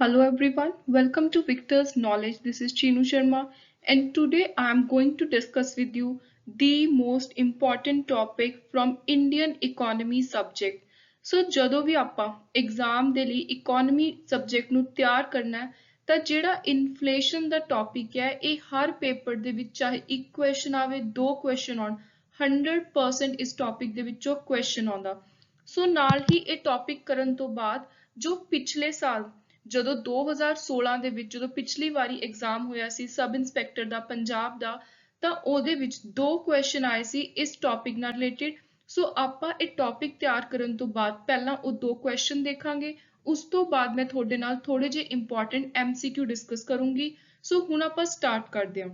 Hello everyone, welcome to Victor's Knowledge. This is Chinu Sharma, and today I am going to discuss with you the most important topic from Indian economy subject. So ਜਦੋਂ ਵੀ ਆਪਾਂ exam ਦੇ ਲਈ economy subject ਨੂੰ ਤਿਆਰ ਕਰਨਾ ਹੈ ਤਾਂ ਜਿਹੜਾ ਇਨਫਲੇਸ਼ਨ ਦਾ ਟੌਪਿਕ ਹੈ ਇਹ ਹਰ ਪੇਪਰ ਦੇ ਵਿੱਚ ਚਾਹੇ ਇੱਕ ਕੁਐਸਚਨ ਆਵੇ ਦੋ ਕੁਐਸਚਨ ਆਉਣ 100% ਇਸ ਟੌਪਿਕ ਦੇ ਵਿੱਚੋਂ ਕੁਐਸਚਨ ਆਉਂਦਾ। ਸੋ ਨਾਲ ਹੀ ਇਹ ਟੌਪਿਕ ਕਰਨ ਤੋਂ ਬਾਅਦ ਜੋ ਪਿਛਲੇ ਸਾਲ ਜਦੋਂ 2016 ਦੇ ਵਿੱਚ ਜਦੋਂ ਪਿਛਲੀ ਵਾਰੀ ਐਗਜ਼ਾਮ ਹੋਇਆ ਸੀ ਸਬ ਇੰਸਪੈਕਟਰ ਦਾ ਪੰਜਾਬ ਦਾ ਤਾਂ ਉਹਦੇ ਵਿੱਚ ਦੋ ਕੁਐਸਚਨ ਆਏ ਸੀ ਇਸ ਟੌਪਿਕ ਨਾਲ ਰਿਲੇਟਡ। ਸੋ ਆਪਾਂ ਇਹ ਟੌਪਿਕ ਤਿਆਰ ਕਰਨ ਤੋਂ ਬਾਅਦ ਪਹਿਲਾਂ ਉਹ ਦੋ ਕੁਐਸਚਨ ਦੇਖਾਂਗੇ, ਉਸ ਤੋਂ ਬਾਅਦ ਮੈਂ ਤੁਹਾਡੇ ਨਾਲ ਥੋੜੇ ਜਿਹੇ ਇੰਪੋਰਟੈਂਟ MCQ ਡਿਸਕਸ ਕਰੂੰਗੀ। ਸੋ ਹੁਣ ਆਪਾਂ ਸਟਾਰਟ ਕਰਦੇ ਹਾਂ।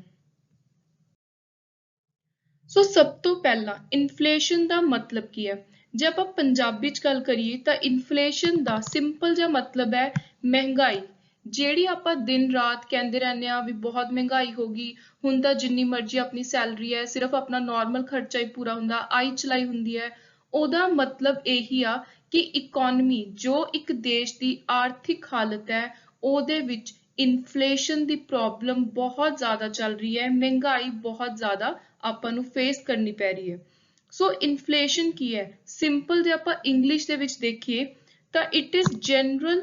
ਸੋ ਸਭ ਤੋਂ ਪਹਿਲਾਂ ਇਨਫਲੇਸ਼ਨ ਦਾ ਮਤਲਬ ਕੀ ਹੈ? ਜੇ ਆਪਾਂ ਪੰਜਾਬੀ ਚ ਗੱਲ ਕਰੀਏ ਤਾਂ ਇਨਫਲੇਸ਼ਨ ਦਾ ਸਿੰਪਲ ਜਿਹਾ ਮਤਲਬ ਹੈ ਮਹਿੰਗਾਈ। ਜਿਹੜੀ ਆਪਾਂ ਦਿਨ ਰਾਤ ਕਹਿੰਦੇ ਰਹਿੰਦੇ ਆ ਵੀ ਬਹੁਤ ਮਹਿੰਗਾਈ ਹੋ ਗਈ, ਹੁਣ ਤਾਂ ਜਿੰਨੀ ਮਰਜ਼ੀ ਆਪਣੀ ਸੈਲਰੀ ਹੈ ਸਿਰਫ ਆਪਣਾ ਨਾਰਮਲ ਖਰਚਾ ਹੀ ਪੂਰਾ ਹੁੰਦਾ, ਆਈ ਚਲਾਈ ਹੁੰਦੀ ਹੈ। ਉਹਦਾ ਮਤਲਬ ਇਹੀ ਆ ਕਿ ਇਕਨੋਮੀ ਜੋ ਇੱਕ ਦੇਸ਼ ਦੀ ਆਰਥਿਕ ਹਾਲਤ ਹੈ ਉਹਦੇ ਵਿੱਚ ਇਨਫਲੇਸ਼ਨ ਦੀ ਪ੍ਰੋਬਲਮ ਬਹੁਤ ਜ਼ਿਆਦਾ ਚੱਲ ਰਹੀ ਹੈ, ਮਹਿੰਗਾਈ ਬਹੁਤ ਜ਼ਿਆਦਾ ਆਪਾਂ ਨੂੰ ਫੇਸ ਕਰਨੀ ਪੈ ਰਹੀ ਹੈ। ਸੋ ਇਨਫਲੇਸ਼ਨ ਕੀ ਹੈ? ਸਿੰਪਲ ਜੇ ਆਪਾਂ ਇੰਗਲਿਸ਼ ਦੇ ਵਿੱਚ ਦੇਖੀਏ ਤਾਂ it is general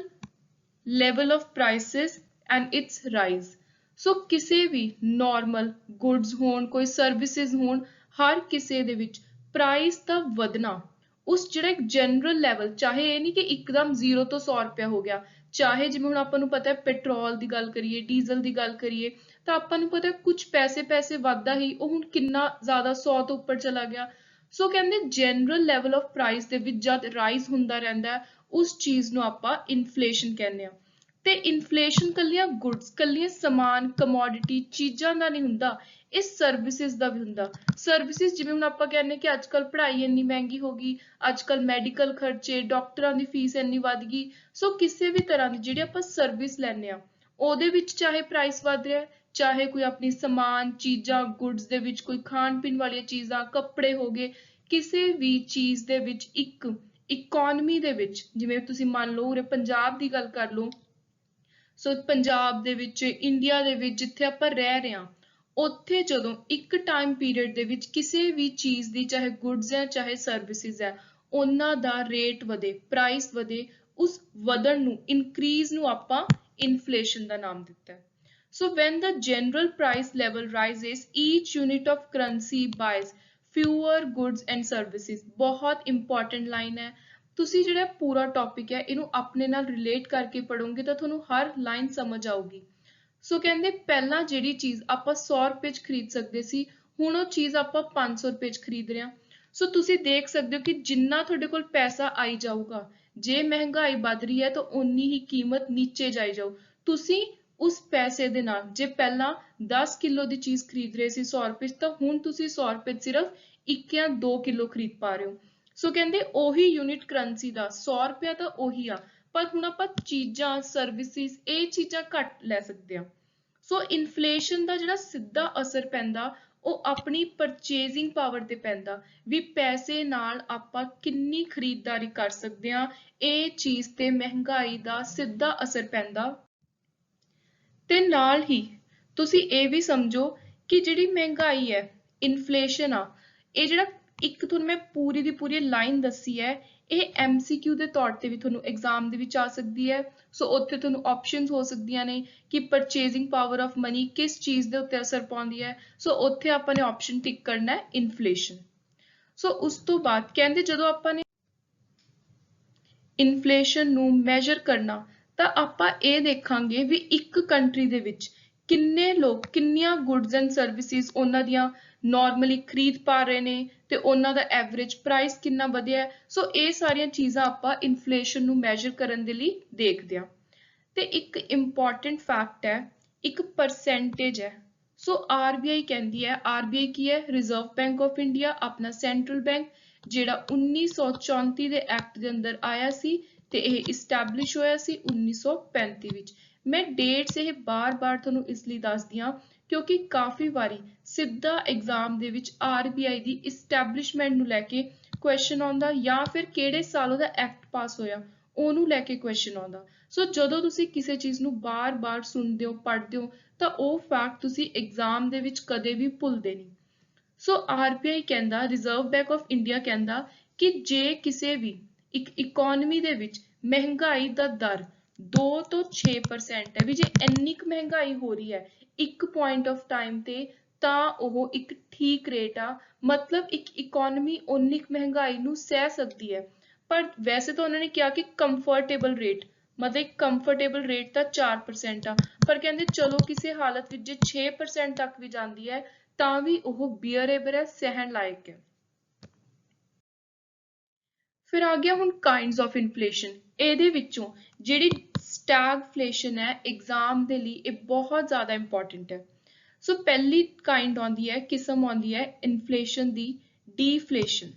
level of prices and its rise. So ਕਿਸੇ ਵੀ ਨਾਰਮਲ ਗੁੱਡਸ ਹੋਣ ਕੋਈ ਸਰਵਿਸਿਜ਼ ਹੋਣ ਹਰ ਕਿਸੇ ਦੇ ਵਿੱਚ ਪ੍ਰਾਈਸ ਦਾ ਵਧਣਾ ਉਸ ਜਿਹੜਾ ਇੱਕ ਜਨਰਲ ਲੈਵਲ, ਚਾਹੇ ਇਹ ਨਹੀਂ ਕਿ ਇੱਕਦਮ 0 ਤੋਂ 100 ਰੁਪਇਆ ਹੋ ਗਿਆ, ਚਾਹੇ ਜਿਵੇਂ ਹੁਣ ਆਪਾਂ ਨੂੰ ਪਤਾ ਹੈ ਪੈਟਰੋਲ ਦੀ ਗੱਲ ਕਰੀਏ ਡੀਜ਼ਲ ਦੀ ਗੱਲ ਕਰੀਏ ਤਾਂ ਆਪਾਂ ਨੂੰ ਪਤਾ ਕੁਝ ਪੈਸੇ ਵੱਧਦਾ ਹੀ ਉਹ ਹੁਣ ਕਿੰਨਾ ਜ਼ਿਆਦਾ 100 ਤੋਂ ਉੱਪਰ ਚਲਾ ਗਿਆ। ਸੋ ਕਹਿੰਦੇ ਜਨਰਲ ਲੈਵਲ ਆਫ ਪ੍ਰਾਈਸ ਦੇ ਵਿੱਚ ਜਦ ਰਾਈਜ਼ ਹੁੰਦਾ ਰਹਿੰਦਾ ਉਸ ਚੀਜ਼ ਨੂੰ ਆਪਾਂ ਇਨਫਲੇਸ਼ਨ ਕਹਿੰਦੇ ਆ। ਤੇ ਇਨਫਲੇਸ਼ਨ ਕੱਲੀਆਂ ਗੁੱਡਸ ਕੱਲੀਆਂ ਸਮਾਨ ਕਮੋਡਿਟੀ ਚੀਜ਼ਾਂ ਦਾ ਨਹੀਂ ਹੁੰਦਾ, ਇਹ ਸਰਵਿਸਿਜ਼ ਦਾ ਵੀ ਹੁੰਦਾ। ਸਰਵਿਸਿਜ਼ ਜਿਵੇਂ ਹੁਣ ਆਪਾਂ ਕਹਿੰਦੇ ਕਿ ਅੱਜ ਕੱਲ੍ਹ ਪੜ੍ਹਾਈ ਇੰਨੀ ਮਹਿੰਗੀ ਹੋ ਗਈ, ਅੱਜ ਕੱਲ੍ਹ ਮੈਡੀਕਲ ਖਰਚੇ ਡਾਕਟਰਾਂ ਦੀ ਫੀਸ ਇੰਨੀ ਵੱਧ ਗਈ। ਸੋ ਕਿਸੇ ਵੀ ਤਰ੍ਹਾਂ ਦੀ ਜਿਹੜੀ ਆਪਾਂ ਸਰਵਿਸ ਲੈਂਦੇ ਆ ਉਹਦੇ ਵਿੱਚ ਚਾਹੇ ਪ੍ਰਾਈਸ ਵੱਧ ਰਿਹਾ, ਚਾਹੇ ਕੋਈ ਆਪਣੀ ਸਮਾਨ ਚੀਜ਼ਾਂ ਗੁੱਡਸ ਦੇ ਵਿੱਚ ਕੋਈ ਖਾਣ ਪੀਣ ਵਾਲੀਆਂ ਚੀਜ਼ਾਂ ਕੱਪੜੇ ਹੋ ਗਏ, ਕਿਸੇ ਵੀ ਚੀਜ਼ ਦੇ ਵਿੱਚ ਇੱਕ ਇਕਨੋਮੀ ਦੇ ਵਿੱਚ ਜਿਵੇਂ ਤੁਸੀਂ ਮੰਨ ਲਓ ਉਰੇ ਪੰਜਾਬ ਦੀ ਗੱਲ ਕਰ ਲਓ। ਸੋ ਪੰਜਾਬ ਦੇ ਵਿੱਚ ਇੰਡੀਆ ਦੇ ਵਿੱਚ ਜਿੱਥੇ ਆਪਾਂ ਰਹਿ ਰਹੇ ਹਾਂ ਉੱਥੇ ਜਦੋਂ ਇੱਕ ਟਾਈਮ ਪੀਰੀਅਡ ਦੇ ਵਿੱਚ ਕਿਸੇ ਵੀ ਚੀਜ਼ ਦੀ ਚਾਹੇ ਗੁੱਡਸ ਹੈ ਚਾਹੇ ਸਰਵਿਸਿਜ਼ ਹੈ ਉਹਨਾਂ ਦਾ ਰੇਟ ਵਧੇ ਪ੍ਰਾਈਸ ਵਧੇ, ਉਸ ਵਧਣ ਨੂੰ ਇਨਕਰੀਜ਼ ਨੂੰ ਆਪਾਂ ਇਨਫਲੇਸ਼ਨ ਦਾ ਨਾਮ ਦਿੱਤਾ ਹੈ। So when the general price level rises, each unit of currency buys fewer goods and services। बहुत important line है। ਤੁਸੀਂ ਜਿਹੜਾ ਪੂਰਾ ਟੌਪਿਕ ਹੈ ਇਹਨੂੰ ਆਪਣੇ ਨਾਲ ਰਿਲੇਟ ਕਰਕੇ ਪੜ੍ਹੋਗੇ ਤਾਂ ਤੁਹਾਨੂੰ ਹਰ ਲਾਈਨ ਸਮਝ ਆਊਗੀ। ਸੋ ਕਹਿੰਦੇ ਪਹਿਲਾਂ ਜਿਹੜੀ ਚੀਜ਼ ਆਪਾਂ 100 ਰੁਪਏ 'ਚ ਖਰੀਦ ਸਕਦੇ ਸੀ ਹੁਣ ਉਹ ਚੀਜ਼ ਆਪਾਂ 500 ਰੁਪਏ 'ਚ ਖਰੀਦ ਰਹੇ ਹਾਂ। ਸੋ ਤੁਸੀਂ ਦੇਖ ਸਕਦੇ ਹੋ ਕਿ ਜਿੰਨਾ ਤੁਹਾਡੇ ਕੋਲ ਪੈਸਾ ਆਈ ਜਾਊਗਾ ਜੇ ਮਹਿੰਗਾਈ ਵੱਧ ਰਹੀ ਹੈ ਤਾਂ ਉਨੀ ਹੀ ਕੀਮਤ ਨੀਚੇ ਜਾਈ ਜਾਊ। ਤੁਸੀਂ ਉਸ ਪੈਸੇ ਦੇ ਨਾਲ ਜੇ ਪਹਿਲਾਂ 10 ਕਿਲੋ ਦੀ ਚੀਜ਼ ਖਰੀਦ ਰਹੇ ਸੀ 100 ਰੁਪਏ 'ਚ ਤਾਂ ਹੁਣ ਤੁਸੀਂ 100 ਰੁਪਏ 'ਚ ਸਿਰਫ 1 ਜਾਂ 2 ਕਿਲੋ ਖਰੀਦ ਪਾ ਰਹੇ ਹੋ। ਸੋ ਕਹਿੰਦੇ ਉਹੀ ਯੂਨਿਟ ਕਰੰਸੀ ਦਾ 100 ਰੁਪਇਆ ਤਾਂ ਉਹੀ ਆ ਪਰ ਹੁਣ ਆਪਾਂ ਚੀਜ਼ਾਂ ਸਰਵਿਸਿਜ਼ ਇਹ ਚੀਜ਼ਾਂ ਘੱਟ ਲੈ ਸਕਦੇ ਹਾਂ। ਸੋ ਇਨਫਲੇਸ਼ਨ ਦਾ ਜਿਹੜਾ ਸਿੱਧਾ ਅਸਰ ਪੈਂਦਾ ਉਹ ਆਪਣੀ ਪਰਚੇਜ਼ਿੰਗ ਪਾਵਰ ਤੇ ਪੈਂਦਾ ਵੀ ਪੈਸੇ ਨਾਲ ਆਪਾਂ ਕਿੰਨੀ ਖਰੀਦਦਾਰੀ ਕਰ ਸਕਦੇ ਹਾਂ, ਇਹ ਚੀਜ਼ ਤੇ ਮਹਿੰਗਾਈ ਦਾ ਸਿੱਧਾ ਅਸਰ ਪੈਂਦਾ। ਤੇ ਨਾਲ ਹੀ ਤੁਸੀਂ ਇਹ ਵੀ ਸਮਝੋ ਕਿ ਜਿਹੜੀ ਮਹਿੰਗਾਈ ਹੈ ਇਨਫਲੇਸ਼ਨ ਆ ਇਹ ਜਿਹੜਾ ਇੱਕ ਤੁਹਾਨੂੰ ਮੈਂ ਪੂਰੀ ਦੀ ਪੂਰੀ ਲਾਈਨ ਦੱਸੀ ਹੈ ਇਹ MCQ ਦੇ ਤੌਰ ਤੇ ਵੀ ਤੁਹਾਨੂੰ ਐਗਜ਼ਾਮ ਦੇ ਵਿੱਚ ਆ ਸਕਦੀ ਹੈ। ਸੋ ਉੱਥੇ ਤੁਹਾਨੂੰ ਆਪਸ਼ਨਸ ਹੋ ਸਕਦੀਆਂ ਨੇ ਕਿ ਪਰਚੇਜ਼ਿੰਗ ਪਾਵਰ ਆਫ ਮਨੀ ਕਿਸ ਚੀਜ਼ ਦੇ ਉੱਤੇ ਅਸਰ ਪਾਉਂਦੀ ਹੈ। ਸੋ ਉੱਥੇ ਆਪਾਂ ਨੇ ਆਪਸ਼ਨ ਟਿਕ ਕਰਨਾ ਹੈ ਇਨਫਲੇਸ਼ਨ। ਸੋ ਉਸ ਤੋਂ ਬਾਅਦ ਕਹਿੰਦੇ ਜਦੋਂ ਆਪਾਂ ਨੇ ਇਨਫਲੇਸ਼ਨ ਨੂੰ ਮੈਜ਼ਰ ਕਰਨਾ ਤਾਂ ਆਪਾਂ ਇਹ ਦੇਖਾਂਗੇ ਵੀ ਇੱਕ ਕੰਟਰੀ ਦੇ ਵਿੱਚ ਕਿੰਨੇ ਲੋਕ ਕਿੰਨੀਆਂ ਗੁੱਡਸ ਐਂਡ ਸਰਵਿਸਿਜ਼ ਉਹਨਾਂ ਦੀਆਂ ਨਾਰਮਲੀ ਖਰੀਦ ਪਾ ਰਹੇ ਨੇ ਤੇ ਉਹਨਾਂ ਦਾ ਐਵਰੇਜ ਪ੍ਰਾਈਸ ਕਿੰਨਾ ਵਧਿਆ। ਸੋ ਇਹ ਸਾਰੀਆਂ ਚੀਜ਼ਾਂ ਆਪਾਂ ਇਨਫਲੇਸ਼ਨ ਨੂੰ ਮੈਜ਼ਰ ਕਰਨ ਦੇ ਲਈ ਦੇਖਦੇ ਹਾਂ। ਤੇ ਇੱਕ ਇੰਪੋਰਟੈਂਟ ਫੈਕਟ ਹੈ ਇੱਕ ਪਰਸੈਂਟੇਜ ਹੈ। ਸੋ RBI ਕਹਿੰਦੀ ਹੈ, RBI ਕੀ ਹੈ? ਰਿਜ਼ਰਵ ਬੈਂਕ ਆਫ ਇੰਡੀਆ, ਆਪਣਾ ਸੈਂਟਰਲ ਬੈਂਕ ਜਿਹੜਾ 1934 ਦੇ ਐਕਟ ਦੇ ਅੰਦਰ ਆਇਆ ਸੀ ਤੇ ਇਹ ਇਸਟੈਬਲਿਸ਼ ਹੋਇਆ ਸੀ 1935 ਵਿੱਚ। ਮੈਂ ਡੇਟਸ ਇਹ ਬਾਰ-ਬਾਰ ਤੁਹਾਨੂੰ ਇਸ ਲਈ ਦੱਸਦੀ ਹਾਂ ਕਿਉਂਕਿ ਕਾਫੀ ਵਾਰੀ ਸਿੱਧਾ ਐਗਜ਼ਾਮ ਦੇ ਵਿੱਚ RBI ਦੀ ਇਸਟੈਬਲਿਸ਼ਮੈਂਟ ਨੂੰ ਲੈ ਕੇ ਕੁਐਸਚਨ ਆਉਂਦਾ ਜਾਂ ਫਿਰ ਕਿਹੜੇ ਸਾਲ ਉਹਦਾ ਐਕਟ ਪਾਸ ਹੋਇਆ ਉਹਨੂੰ ਲੈ ਕੇ ਕੁਐਸਚਨ ਆਉਂਦਾ। ਸੋ ਜਦੋਂ ਤੁਸੀਂ ਕਿਸੇ ਚੀਜ਼ ਨੂੰ ਬਾਰ-ਬਾਰ ਸੁਣਦੇ ਹੋ, ਪੜ੍ਹਦੇ ਹੋ, ਤਾਂ ਉਹ ਫੈਕਟ ਤੁਸੀਂ ਐਗਜ਼ਾਮ ਦੇ ਵਿੱਚ ਕਦੇ ਵੀ ਭੁੱਲਦੇ ਨਹੀਂ। ਸੋ RBI ਕਹਿੰਦਾ, ਰਿਜ਼ਰਵ ਬੈਂਕ ਆਫ ਇੰਡੀਆ ਕਹਿੰਦਾ ਕਿ ਜੇ ਕਿਸੇ ਵੀ ਇੱਕ ਇਕੋਨਮੀ ਦੇ ਵਿੱਚ ਮਹਿੰਗਾਈ ਦਾ ਦਰ 2 ਤੋਂ 6% ਹੈ, ਵੀ ਜੇ ਇੰਨੀ ਕੁ ਮਹਿੰਗਾਈ ਹੋ ਰਹੀ ਹੈ ਇੱਕ ਪੁਆਇੰਟ ਆਫ ਟਾਈਮ ਤੇ, ਤਾਂ ਉਹ ਇੱਕ ਠੀਕ ਰੇਟ ਆ। ਮਤਲਬ ਇੱਕ ਇਕੋਨਮੀ ਉਨੀ ਕੁ ਮਹਿੰਗਾਈ ਨੂੰ ਸਹਿ ਸਕਦੀ ਹੈ। ਪਰ ਵੈਸੇ ਤਾਂ ਉਹਨਾਂ ਨੇ ਕਿਹਾ ਕਿ ਕੰਫਰਟੇਬਲ ਰੇਟ, ਮਤਲਬ ਕੰਫਰਟੇਬਲ ਰੇਟ ਤਾਂ 4% ਆ, ਪਰ ਕਹਿੰਦੇ ਚਲੋ ਕਿਸੇ ਹਾਲਤ ਵਿੱਚ ਜੇ 6% ਤੱਕ ਵੀ ਜਾਂਦੀ ਹੈ ਤਾਂ ਵੀ ਉਹ ਬੀਅਰੇਬਲ ਹੈ, ਸਹਿਣ ਲਾਇਕ ਹੈ। ਫਿਰ ਆ ਗਿਆ ਹੁਣ ਕਾਈਂਡਸ ਆਫ ਇਨਫਲੇਸ਼ਨ। ਇਹਦੇ ਵਿੱਚੋਂ ਜਿਹੜੀ ਸਟੈਗਫਲੇਸ਼ਨ ਹੈ ਐਗਜ਼ਾਮ ਦੇ ਲਈ ਇਹ ਬਹੁਤ ਜ਼ਿਆਦਾ ਇੰਪੋਰਟੈਂਟ ਹੈ। ਸੋ ਪਹਿਲੀ ਕਾਈਂਡ ਆਉਂਦੀ ਹੈ, ਕਿਸਮ ਆਉਂਦੀ ਹੈ ਇਨਫਲੇਸ਼ਨ ਦੀ, ਡੀਫਲੇਸ਼ਨ।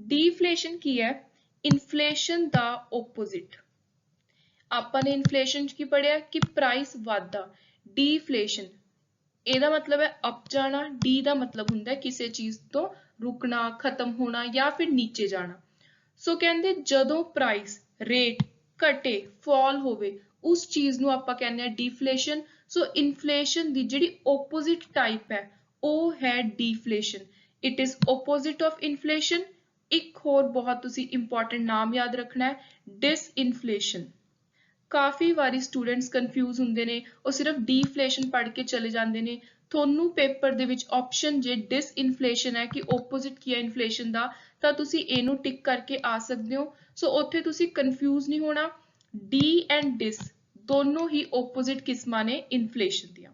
ਡੀਫਲੇਸ਼ਨ ਕੀ ਹੈ? ਇਨਫਲੇਸ਼ਨ ਦਾ ਓਪੋਜ਼ਿਟ। ਆਪਾਂ ਨੇ ਇਨਫਲੇਸ਼ਨ 'ਚ ਕੀ ਪੜ੍ਹਿਆ ਕਿ ਪ੍ਰਾਈਸ ਵਾਧਾ। ਡੀਫਲੇਸ਼ਨ ਇਹਦਾ ਮਤਲਬ ਹੈ ਅਪ ਜਾਣਾ, ਡੀ ਦਾ ਮਤਲਬ ਹੁੰਦਾ ਹੈ ਕਿਸੇ ਚੀਜ਼ ਤੋਂ ਰੁਕਣਾ, ਖਤਮ ਹੋਣਾ ਜਾਂ ਫਿਰ ਨੀਚੇ ਜਾਣਾ। ਸੋ ਕਹਿੰਦੇ ਜਦੋਂ ਪ੍ਰਾਈਸ ਰੇਟ ਘਟੇ, ਫਾਲ ਹੋਵੇ, ਉਸ ਚੀਜ਼ ਨੂੰ ਆਪਾਂ ਕਹਿੰਦੇ ਆ ਡੀਫਲੇਸ਼ਨ। ਸੋ ਇਨਫਲੇਸ਼ਨ ਦੀ ਜਿਹੜੀ ਓਪੋਜ਼ਿਟ ਟਾਈਪ ਹੈ ਉਹ ਹੈ deflation. It is opposite of inflation. ਇੱਕ ਹੋਰ ਬਹੁਤ ਤੁਸੀਂ ਇੰਪੋਰਟੈਂਟ ਨਾਮ ਯਾਦ ਰੱਖਣਾ ਹੈ, ਡਿਸਇਨਫਲੇਸ਼ਨ। ਕਾਫੀ ਵਾਰੀ ਸਟੂਡੈਂਟਸ ਕਨਫਿਊਜ਼ ਹੁੰਦੇ ਨੇ, ਉਹ ਸਿਰਫ ਡੀਫਲੇਸ਼ਨ ਪੜ੍ਹ ਕੇ ਚਲੇ ਜਾਂਦੇ ਨੇ। ਤੁਹਾਨੂੰ ਪੇਪਰ ਦੇ ਵਿੱਚ ਆਪਸ਼ਨ ਜੇ ਡਿਸਇਨਫਲੇਸ਼ਨ ਹੈ ਕਿ ਓਪੋਜ਼ਿਟ ਕੀ ਹੈ ਇਨਫਲੇਸ਼ਨ ਦਾ, ਤਾਂ ਤੁਸੀਂ ਇਹਨੂੰ ਟਿਕ ਕਰਕੇ ਆ ਸਕਦੇ ਹੋ। ਸੋ ਉੱਥੇ ਤੁਸੀਂ ਕਨਫਿਊਜ਼ ਨਹੀਂ ਹੋਣਾ। ਡੀ ਐਂਡ ਡਿਸ ਦੋਨੋਂ ਹੀ ਓਪੋਜ਼ਿਟ ਕਿਸਮਾਂ ਨੇ ਇਨਫਲੇਸ਼ਨ ਦੀਆਂ।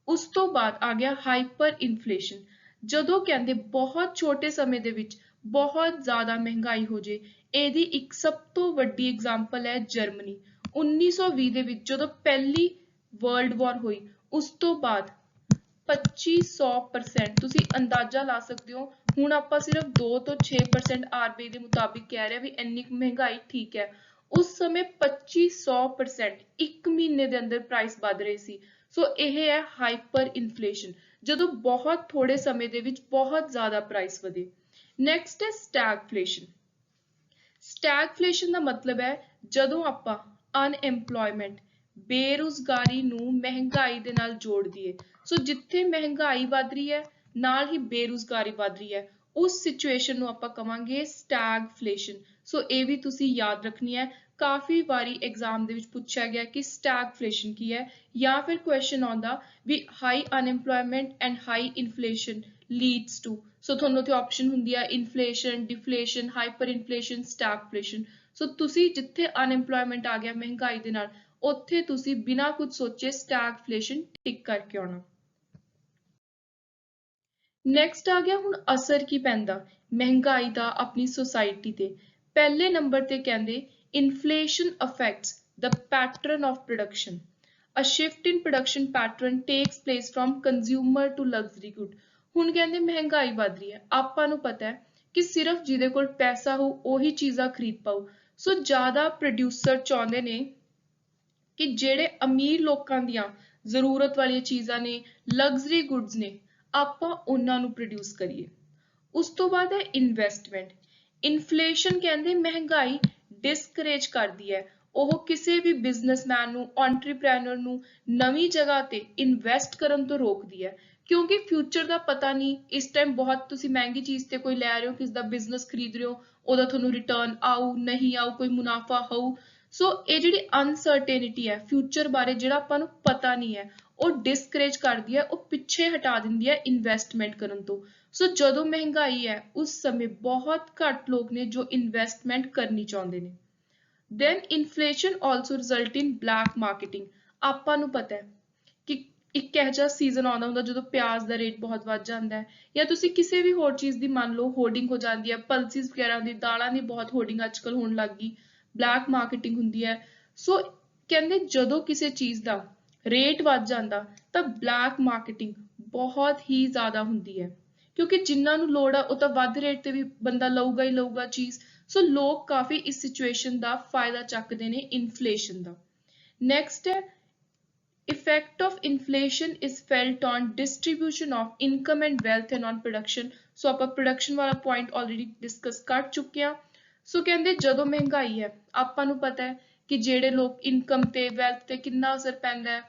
ਉਸ ਤੋਂ ਬਾਅਦ ਆ ਗਿਆ ਹਾਈਪਰ ਇਨਫਲੇਸ਼ਨ। ਜਦੋਂ ਕਹਿੰਦੇ ਬਹੁਤ ਛੋਟੇ ਸਮੇਂ ਦੇ ਵਿੱਚ ਬਹੁਤ ਜ਼ਿਆਦਾ ਮਹਿੰਗਾਈ ਹੋ ਜੇ। ਇਹਦੀ ਇੱਕ ਸਭ ਤੋਂ ਵੱਡੀ ਐਗਜ਼ਾਮਪਲ ਹੈ ਜਰਮਨੀ। 1920 ਦੇ ਵਿੱਚ ਜਦੋਂ ਪਹਿਲੀ ਵਰਲਡ ਵਾਰ ਹੋਈ, ਉਸ ਤੋਂ ਬਾਅਦ 2500% ਤੁਸੀਂ ਅੰਦਾਜ਼ਾ ਲਾ ਸਕਦੇ ਹੋ। ਹੁਣ ਆਪਾਂ ਸਿਰਫ 2 ਤੋਂ 6% RBI ਦੇ ਮੁਤਾਬਿਕ ਕਹਿ ਰਹੇ ਵੀ ਇੰਨੀ ਕੁ ਮਹਿੰਗਾਈ ਠੀਕ ਹੈ। ਉਸ ਸਮੇਂ 2500% ਇੱਕ ਮਹੀਨੇ ਦੇ ਅੰਦਰ ਪ੍ਰਾਈਸ ਵੱਧ ਰਹੇ ਸੀ। ਸੋ ਇਹ ਹੈ ਹਾਈਪਰ ਇਨਫਲੇਸ਼ਨ, ਜਦੋਂ ਬਹੁਤ ਥੋੜੇ ਸਮੇਂ ਦੇ ਵਿੱਚ ਬਹੁਤ ਜ਼ਿਆਦਾ ਪ੍ਰਾਈਸ ਵਧੇ। ਨੈਕਸਟ ਹੈ ਸਟੈਗਫਲੇਸ਼ਨ। ਸਟੈਗਫਲੇਸ਼ਨ ਦਾ ਮਤਲਬ ਹੈ ਜਦੋਂ ਆਪਾਂ ਅਨਐਮਪਲੋਇਮੈਂਟ, ਬੇਰੁਜ਼ਗਾਰੀ ਨੂੰ ਮਹਿੰਗਾਈ ਦੇ ਨਾਲ ਜੋੜ ਦਈਏ। ਸੋ ਜਿੱਥੇ ਮਹਿੰਗਾਈ ਵੱਧ ਰਹੀ ਹੈ ਨਾਲ ਹੀ ਬੇਰੁਜ਼ਗਾਰੀ ਵੱਧ ਰਹੀ ਹੈ, ਉਸ ਸਿਚੁਏਸ਼ਨ ਨੂੰ ਆਪਾਂ ਕਵਾਂਗੇ ਸਟੈਗਫਲੇਸ਼ਨ। ਸੋ ਇਹ ਵੀ ਤੁਸੀਂ ਯਾਦ ਰੱਖਣੀ ਹੈ। ਕਾਫੀ ਵਾਰੀ ਐਗਜ਼ਾਮ ਦੇ ਵਿੱਚ ਪੁੱਛਿਆ ਗਿਆ ਕਿ ਸਟੈਗਫਲੇਸ਼ਨ ਕੀ ਹੈ, ਜਾਂ ਫਿਰ ਕੁਐਸਚਨ ਆਉਂਦਾ ਵੀ high unemployment and high inflation leads to. So ਤੁਹਾਨੂੰ ਉੱਥੇ ਆਪਸ਼ਨ ਹੁੰਦੀ ਹੈ inflation, deflation, hyper inflation, stagflation. So ਤੁਸੀਂ ਜਿੱਥੇ ਅਨਐਮਪਲੋਇਮੈਂਟ ਆ ਗਿਆ ਮਹਿੰਗਾਈ ਦੇ ਨਾਲ, ਉੱਥੇ ਤੁਸੀਂ ਬਿਨਾਂ ਕੁਝ ਸੋਚੇ ਸਟੈਗਫਲੇਸ਼ਨ ਟਿਕ ਕਰਕੇ ਆਉਣਾ। ਨੈਕਸਟ ਆ ਗਿਆ ਹੁਣ ਅਸਰ ਕੀ ਪੈਂਦਾ ਮਹਿੰਗਾਈ ਦਾ ਆਪਣੀ ਸੋਸਾਇਟੀ ਤੇ। ਪਹਿਲੇ ਨੰਬਰ ਤੇ ਕਹਿੰਦੇ inflation affects the pattern of production. A shift in production pattern takes place from consumer to luxury good। ਹੁਣ ਕਹਿੰਦੇ ਮਹਿੰਗਾਈ ਵੱਧ ਰਹੀ ਹੈ, ਆਪਾਂ ਨੂੰ ਪਤਾ ਹੈ ਕਿ ਸਿਰਫ ਜਿਹਦੇ ਕੋਲ ਪੈਸਾ ਹੋ ਉਹੀ ਚੀਜ਼ਾਂ ਖਰੀਦ ਪਾਓ। ਸੋ ਜ਼ਿਆਦਾ ਪ੍ਰੋਡਿਊਸਰ ਚਾਹੁੰਦੇ ਨੇ ਕਿ ਜਿਹੜੇ ਅਮੀਰ ਲੋਕਾਂ ਦੀਆਂ ਜ਼ਰੂਰਤ ਵਾਲੀਆਂ ਚੀਜ਼ਾਂ ਨੇ, ਲਗਜ਼ਰੀ ਗੁੱਡਸ ਨੇ, ਆਪਾਂ ਉਹਨਾਂ ਨੂੰ ਪ੍ਰੋਡਿਊਸ ਕਰੀਏ। ਉਸ ਤੋਂ ਬਾਅਦ ਹੈ ਇਨਵੈਸਟਮੈਂਟ। ਇਨਫਲੇਸ਼ਨ ਕਹਿੰਦੇ ਮਹਿੰਗਾਈ ਡਿਸਕਰੇਜ ਕਰਦੀ ਹੈ। ਉਹ ਕਿਸੇ ਵੀ ਬਿਜ਼ਨਸਮੈਨ ਨੂੰ, ਐਂਟਰਪ੍ਰੈਨਰ ਨੂੰ ਨਵੀਂ ਜਗ੍ਹਾ ਤੇ ਇਨਵੈਸਟ ਕਰਨ ਤੋਂ ਰੋਕਦੀ ਹੈ, ਕਿਉਂਕਿ ਫਿਊਚਰ ਦਾ ਪਤਾ ਨਹੀਂ। ਇਸ ਟਾਈਮ ਬਹੁਤ ਤੁਸੀਂ ਮਹਿੰਗੀ ਚੀਜ਼ ਤੇ ਕੋਈ ਲੈ ਰਹੇ ਹੋ, ਕਿਸ ਦਾ ਬਿਜ਼ਨਸ ਖਰੀਦ ਰਹੇ ਹੋ, ਉਹਦਾ ਤੁਹਾਨੂੰ ਰਿਟਰਨ ਆਊ ਨਹੀਂ ਆਊ, ਕੋਈ ਮੁਨਾਫਾ ਹੋਊ। ਸੋ ਇਹ ਜਿਹੜੀ ਅਨਸਰਟੇਨਿਟੀ ਹੈ ਫਿਊਚਰ ਬਾਰੇ, ਜਿਹੜਾ ਆਪਾਂ ਨੂੰ ਪਤਾ ਨਹੀਂ ਹੈ, ਉਹ ਡਿਸਕਰੇਜ ਕਰਦੀ ਹੈ, ਉਹ ਪਿੱਛੇ ਹਟਾ ਦਿੰਦੀ ਹੈ ਇਨਵੈਸਟਮੈਂਟ ਕਰਨ ਤੋਂ। ਸੋ ਜਦੋਂ ਮਹਿੰਗਾਈ ਹੈ ਉਸ ਸਮੇਂ ਬਹੁਤ ਘੱਟ ਲੋਕ ਨੇ ਜੋ ਇਨਵੈਸਟਮੈਂਟ ਕਰਨੀ ਚਾਹੁੰਦੇ ਨੇ। Then inflation also result in black marketing। ਆਪਾਂ ਨੂੰ ਪਤਾ ਹੈ ਕਿ ਇੱਕ ਇਹੋ ਜਿਹਾ ਸੀਜ਼ਨ ਆਉਂਦਾ ਹੁੰਦਾ ਜਦੋਂ ਪਿਆਜ਼ ਦਾ ਰੇਟ ਬਹੁਤ ਵੱਧ ਜਾਂਦਾ ਹੈ, ਜਾਂ ਤੁਸੀਂ ਕਿਸੇ ਵੀ ਹੋਰ ਚੀਜ਼ ਦੀ ਮੰਨ ਲਓ ਹੋਰਡਿੰਗ ਹੋ ਜਾਂਦੀ ਹੈ, ਪਲਸਿਸ ਵਗੈਰਾ ਦੀ, ਦਾਲਾਂ ਦੀ ਬਹੁਤ ਹੋਰਡਿੰਗ ਅੱਜ ਕੱਲ੍ਹ ਹੋਣ ਲੱਗ ਗਈ, ਬਲੈਕ ਮਾਰਕੀਟਿੰਗ ਹੁੰਦੀ ਹੈ। ਸੋ ਕਹਿੰਦੇ ਜਦੋਂ ਕਿਸੇ ਚੀਜ਼ ਦਾ ਰੇਟ ਵੱਧ ਜਾਂਦਾ ਤਾਂ ਬਲੈਕ ਮਾਰਕੀਟਿੰਗ ਬਹੁਤ ਹੀ ਜ਼ਿਆਦਾ ਹੁੰਦੀ ਹੈ, ਕਿਉਂਕਿ ਜਿਨ੍ਹਾਂ ਨੂੰ ਲੋੜ ਆ ਉਹ ਤਾਂ ਵੱਧ ਰੇਟ ਤੇ ਵੀ ਬੰਦਾ ਲਊਗਾ ਹੀ ਲਊਗਾ ਚੀਜ਼। ਸੋ ਲੋਕ ਕਾਫੀ ਇਸ ਸਿਚੁਏਸ਼ਨ ਦਾ ਫਾਇਦਾ ਚੱਕਦੇ ਨੇ ਇਨਫਲੇਸ਼ਨ ਦਾ। ਨੈਕਸਟ ਹੈ effect of inflation is felt on distribution of income and wealth and on production। ਸੋ ਆਪਾਂ ਪ੍ਰੋਡਕਸ਼ਨ ਵਾਲਾ ਪੁਆਇੰਟ ਆਲਰੇਡੀ ਡਿਸਕਸ ਕਰ ਚੁੱਕੇ ਹਾਂ। ਸੋ ਕਹਿੰਦੇ ਜਦੋਂ ਮਹਿੰਗਾਈ ਹੈ, ਆਪਾਂ ਨੂੰ ਪਤਾ ਹੈ ਕਿ ਜਿਹੜੇ ਲੋਕ ਇਨਕਮ ਤੇ ਵੈਲਥ ਤੇ ਕਿੰਨਾ ਅਸਰ ਪੈਂਦਾ ਹੈ।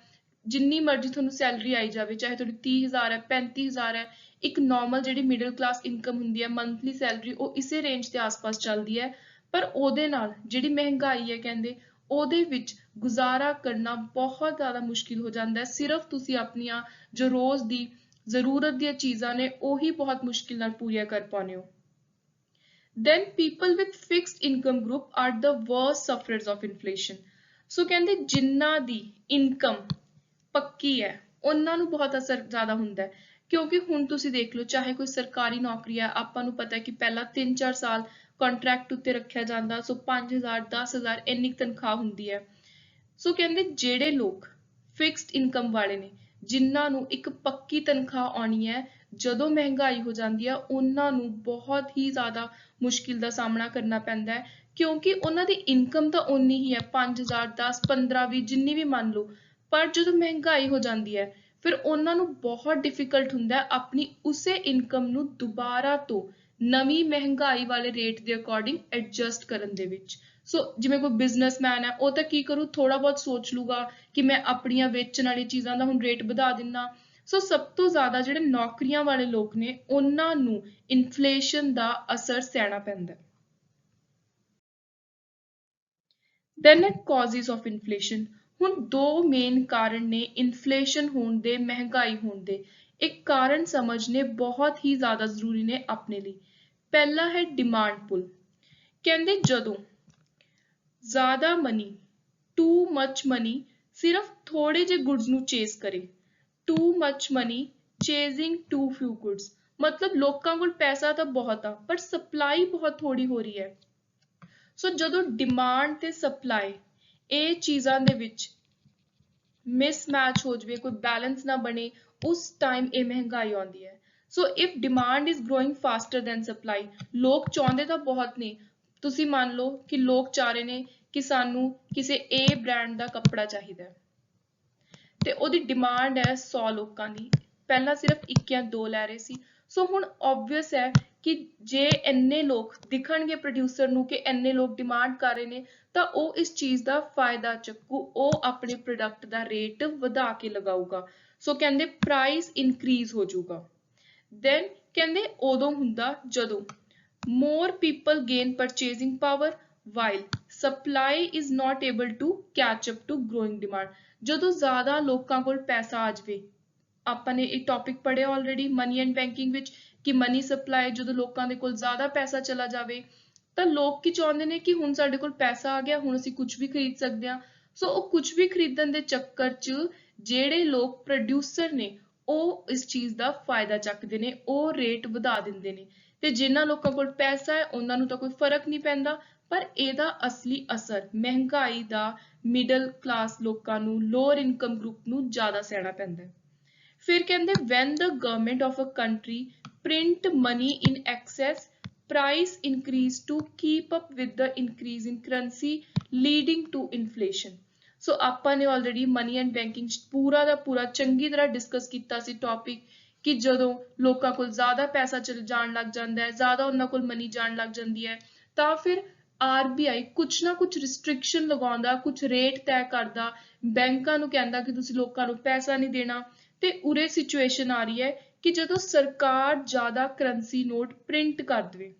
ਜਿੰਨੀ ਮਰਜ਼ੀ ਤੁਹਾਨੂੰ ਸੈਲਰੀ ਆਈ ਜਾਵੇ, ਚਾਹੇ ਤੁਹਾਡੀ 30,000 ਹੈ, 35,000 ਹੈ, ਇੱਕ ਨੋਰਮਲ ਜਿਹੜੀ ਮਿਡਲ ਕਲਾਸ ਇਨਕਮ ਹੁੰਦੀ ਹੈ ਮੰਥਲੀ ਸੈਲਰੀ, ਉਹ ਇਸੇ ਰੇਂਜ ਦੇ ਆਸ-ਪਾਸ ਚੱਲਦੀ ਹੈ। ਪਰ ਉਹਦੇ ਨਾਲ ਜਿਹੜੀ ਮਹਿੰਗਾਈ ਹੈ ਕਹਿੰਦੇ ਉਹਦੇ ਵਿੱਚ ਗੁਜ਼ਾਰਾ ਕਰਨਾ ਬਹੁਤ ਜ਼ਿਆਦਾ ਮੁਸ਼ਕਿਲ ਹੋ ਜਾਂਦਾ ਹੈ। ਸਿਰਫ ਤੁਸੀਂ ਆਪਣੀਆਂ ਜੋ ਰੋਜ਼ ਦੀ ਜ਼ਰੂਰਤ ਦੀਆਂ ਚੀਜ਼ਾਂ ਨੇ ਉਹੀ ਬਹੁਤ ਮੁਸ਼ਕਿਲ ਨਾਲ ਪੂਰੀਆਂ ਕਰ ਪਾਉਂਦੇ ਹੋ। Then people with fixed income group are the worst sufferers of inflation. ਸੋ ਕਹਿੰਦੇ ਜਿਨ੍ਹਾਂ ਦੀ ਇਨਕਮ ਪੱਕੀ ਹੈ ਉਹਨਾਂ ਨੂੰ ਬਹੁਤ ਅਸਰ ਜ਼ਿਆਦਾ ਹੁੰਦਾ ਹੈ, ਕਿਉਂਕਿ ਹੁਣ ਤੁਸੀਂ ਦੇਖ ਲਓ ਚਾਹੇ ਕੋਈ ਸਰਕਾਰੀ ਨੌਕਰੀ ਹੈ, ਆਪਾਂ ਨੂੰ ਪਤਾ ਹੈ ਕਿ ਪਹਿਲਾਂ 3-4 ਸਾਲ ਕੰਟਰੈਕਟ ਉੱਤੇ ਰੱਖਿਆ ਜਾਂਦਾ, ਸੋ 5,000 10,000 ਇੰਨੀ ਤਨਖਾਹ ਹੁੰਦੀ ਹੈ। ਸੋ ਕਹਿੰਦੇ ਜਿਹੜੇ ਲੋਕ ਫਿਕਸਡ ਇਨਕਮ ਵਾਲੇ ਨੇ, ਜਿਨ੍ਹਾਂ ਨੂੰ ਇੱਕ ਪੱਕੀ ਤਨਖਾਹ ਆਉਣੀ ਹੈ, ਜਦੋਂ ਮਹਿੰਗਾਈ ਹੋ ਜਾਂਦੀ ਹੈ ਉਹਨਾਂ ਨੂੰ ਬਹੁਤ ਹੀ ਜ਼ਿਆਦਾ ਮੁਸ਼ਕਿਲ ਦਾ ਸਾਹਮਣਾ ਕਰਨਾ ਪੈਂਦਾ ਹੈ, ਕਿਉਂਕਿ ਉਹਨਾਂ ਦੀ ਇਨਕਮ ਤਾਂ ਓਨੀ ਹੀ ਹੈ 5,000 10 15 20 ਜਿੰਨੀ ਵੀ ਮੰਨ ਲਓ, ਪਰ ਜਦੋਂ ਮਹਿੰਗਾਈ ਹੋ ਜਾਂਦੀ ਹੈ ਫਿਰ ਉਹਨਾਂ ਨੂੰ ਬਹੁਤ ਡਿਫਿਕਲਟ ਹੁੰਦਾ ਹੈ ਆਪਣੀ ਉਸੇ ਇਨਕਮ ਨੂੰ ਦੁਬਾਰਾ ਤੋਂ ਨਵੀਂ ਮਹਿੰਗਾਈ ਵਾਲੇ ਰੇਟ ਦੇ ਅਕੋਰਡਿੰਗ ਐਡਜਸਟ ਕਰਨ ਦੇ ਵਿੱਚ। ਸੋ ਜਿਵੇਂ ਕੋਈ ਬਿਜ਼ਨਸਮੈਨ ਹੈ ਉਹ ਤਾਂ ਕੀ ਕਰੂ, ਥੋੜਾ ਬਹੁਤ ਸੋਚ ਲੂਗਾ ਕਿ ਮੈਂ ਆਪਣੀਆਂ ਵੇਚਣ ਵਾਲੀ ਚੀਜ਼ਾਂ ਦਾ ਹੁਣ ਰੇਟ ਵਧਾ ਦਿੰਦਾ। ਸੋ ਸਭ ਤੋਂ ਜ਼ਿਆਦਾ ਜਿਹੜੇ ਨੌਕਰੀਆਂ ਵਾਲੇ ਲੋਕ ਨੇ ਉਹਨਾਂ ਨੂੰ ਇਨਫਲੇਸ਼ਨ ਦਾ ਅਸਰ ਸਹਿਣਾ ਪੈਂਦਾ। Then at causes of inflation, ਹੁਣ ਦੋ ਮੇਨ ਕਾਰਨ ਨੇ ਇਨਫਲੇਸ਼ਨ ਹੋਣ ਦੇ, ਮਹਿੰਗਾਈ ਹੋਣ ਦੇ। ਇੱਕ ਕਾਰਨ ਸਮਝਣੇ ਬਹੁਤ ਹੀ ਜ਼ਿਆਦਾ ਜ਼ਰੂਰੀ ਨੇ ਆਪਣੇ ਲਈ। ਪਹਿਲਾ ਹੈ ਡਿਮਾਂਡ ਪੁੱਲ। ਕਹਿੰਦੇ ਜਦੋਂ ਜ਼ਿਆਦਾ ਮਨੀ, ਟੂ ਮਚ ਮਨੀ ਸਿਰਫ ਥੋੜੇ ਜਿਹੇ ਗੁਡਸ ਨੂੰ ਚੇਸ ਕਰੇ, too much money chasing too few goods, ਮਤਲਬ ਲੋਕਾਂ ਕੋਲ ਪੈਸਾ ਤਾਂ ਬਹੁਤ ਆ ਪਰ ਸਪਲਾਈ ਬਹੁਤ ਥੋੜੀ ਹੋ ਰਹੀ ਹੈ। ਸੋ ਜਦੋਂ ਡਿਮਾਂਡ ਤੇ ਸਪਲਾਈ ਇਹ ਚੀਜ਼ਾਂ ਦੇ ਵਿੱਚ ਮਿਸਮੈਚ ਹੋ ਜਾਵੇ, ਕੋਈ ਬੈਲੈਂਸ ਨਾ ਬਣੇ, ਉਸ ਟਾਈਮ ਇਹ ਮਹਿੰਗਾਈ ਆਉਂਦੀ ਹੈ। So if demand is growing faster than supply, ਲੋਕ ਚਾਹੁੰਦੇ ਤਾਂ ਬਹੁਤ ਨੇ, ਤੁਸੀਂ ਮੰਨ ਲਓ ਕਿ ਲੋਕ ਚਾਹ ਰਹੇ ਨੇ ਕਿ ਸਾਨੂੰ ਕਿਸੇ A ਬ੍ਰਾਂਡ ਦਾ ਕੱਪੜਾ ਚਾਹੀਦਾ ਹੈ ਤੇ ਉਹਦੀ ਡਿਮਾਂਡ ਹੈ 100 ਲੋਕਾਂ ਦੀ, ਪਹਿਲਾਂ ਸਿਰਫ 1 ਜਾਂ 2 ਲੈ ਰਹੇ ਸੀ। ਸੋ ਹੁਣ obvious ਹੈ ਕਿ ਜੇ ਇੰਨੇ ਲੋਕ ਦਿਖਣਗੇ ਪ੍ਰੋਡਿਊਸਰ ਨੂੰ ਕਿ ਇੰਨੇ ਲੋਕ ਡਿਮਾਂਡ ਕਰ ਰਹੇ ਨੇ ਤਾਂ ਉਹ ਇਸ ਚੀਜ਼ ਦਾ ਫਾਇਦਾ ਚੱਕੂ, ਉਹ ਆਪਣੇ ਪ੍ਰੋਡਕਟ ਦਾ ਰੇਟ ਵਧਾ ਕੇ ਲਗਾਊਗਾ। ਸੋ ਕਹਿੰਦੇ ਪ੍ਰਾਈਸ ਇਨਕਰੀਜ਼ ਹੋ ਜਾਊਗਾ। ਦੈਨ ਕਹਿੰਦੇ ਉਦੋਂ ਹੁੰਦਾ ਜਦੋਂ more people gain purchasing power while supply is not able to catch up to growing demand, ਜਦੋਂ ਜ਼ਿਆਦਾ ਲੋਕਾਂ ਕੋਲ ਪੈਸਾ ਆ ਜਾਵੇ। ਆਪਾਂ ਨੇ ਇਹ ਟੌਪਿਕ ਪੜ੍ਹਿਆ ਆਲਰੇਡੀ ਮਨੀ ਐਂਡ ਬੈਂਕਿੰਗ ਵਿੱਚ ਕਿ ਮਨੀ ਸਪਲਾਈ, ਜਦੋਂ ਲੋਕਾਂ ਦੇ ਕੋਲ ਜ਼ਿਆਦਾ ਪੈਸਾ ਚਲਾ ਜਾਵੇ ਤਾਂ ਲੋਕ ਕੀ ਚਾਹੁੰਦੇ ਨੇ ਕਿ ਹੁਣ ਸਾਡੇ ਕੋਲ ਪੈਸਾ ਆ ਗਿਆ, ਹੁਣ ਅਸੀਂ ਕੁਝ ਵੀ ਖਰੀਦ ਸਕਦੇ ਹਾਂ। ਸੋ ਉਹ ਕੁਝ ਵੀ ਖਰੀਦਣ ਦੇ ਚੱਕਰ 'ਚ ਜਿਹੜੇ ਲੋਕ ਪ੍ਰੋਡਿਊਸਰ ਨੇ ਉਹ ਇਸ ਚੀਜ਼ ਦਾ ਫਾਇਦਾ ਚੱਕਦੇ ਨੇ, ਉਹ ਰੇਟ ਵਧਾ ਦਿੰਦੇ ਨੇ, ਤੇ ਜਿਨ੍ਹਾਂ ਲੋਕਾਂ ਕੋਲ ਪੈਸਾ ਹੈ ਉਹਨਾਂ ਨੂੰ ਤਾਂ ਕੋਈ ਫਰਕ ਨਹੀਂ ਪੈਂਦਾ, ਪਰ ਇਹਦਾ ਅਸਲੀ ਅਸਰ ਮਹਿੰਗਾਈ ਦਾ ਮਿਡਲ ਕਲਾਸ ਲੋਕਾਂ ਨੂੰ, ਲੋਅਰ ਇਨਕਮ ਗਰੁੱਪ ਨੂੰ ਜ਼ਿਆਦਾ ਸਹਿਣਾ ਪੈਂਦਾ ਹੈ। ਫਿਰ ਕਹਿੰਦੇ when the government of a country print money in excess, price increase to keep up with the increase in currency leading to inflation। ਸੋ ਆਪਾਂ ਨੇ ਆਲਰੇਡੀ ਮਨੀ ਐਂਡ ਬੈਂਕਿੰਗ ਪੂਰਾ ਦਾ ਪੂਰਾ ਚੰਗੀ ਤਰ੍ਹਾਂ ਡਿਸਕਸ ਕੀਤਾ ਸੀ ਟੌਪਿਕ ਕਿ ਜਦੋਂ ਲੋਕਾਂ ਕੋਲ ਜ਼ਿਆਦਾ ਪੈਸਾ ਚਲ ਜਾਣ ਲੱਗ ਜਾਂਦਾ ਹੈ, ਜ਼ਿਆਦਾ ਉਹਨਾਂ ਕੋਲ ਮਨੀ ਜਾਣ ਲੱਗ ਜਾਂਦੀ ਹੈ, ਤਾਂ ਫਿਰ RBI ਕੁਛ ਨਾ ਕੁਛ ਰਿਸਟ੍ਰਿਕਸ਼ਨ ਲਗਾਉਂਦਾ, ਕੁਛ ਰੇਟ ਤੈਅ ਕਰਦਾ, ਬੈਂਕਾਂ ਨੂੰ ਕਹਿੰਦਾ ਕਿ ਤੁਸੀਂ ਲੋਕਾਂ ਨੂੰ ਪੈਸਾ ਨਹੀਂ ਦੇਣਾ। ਤੇ ਉਰੇ ਸਿਚੁਏਸ਼ਨ ਆ ਰਹੀ ਹੈ ਕਿ ਜਦੋਂ ਸਰਕਾਰ ਜ਼ਿਆਦਾ ਕਰੰਸੀ ਨੋਟ ਪ੍ਰਿੰਟ ਕਰ ਦੇਵੇ,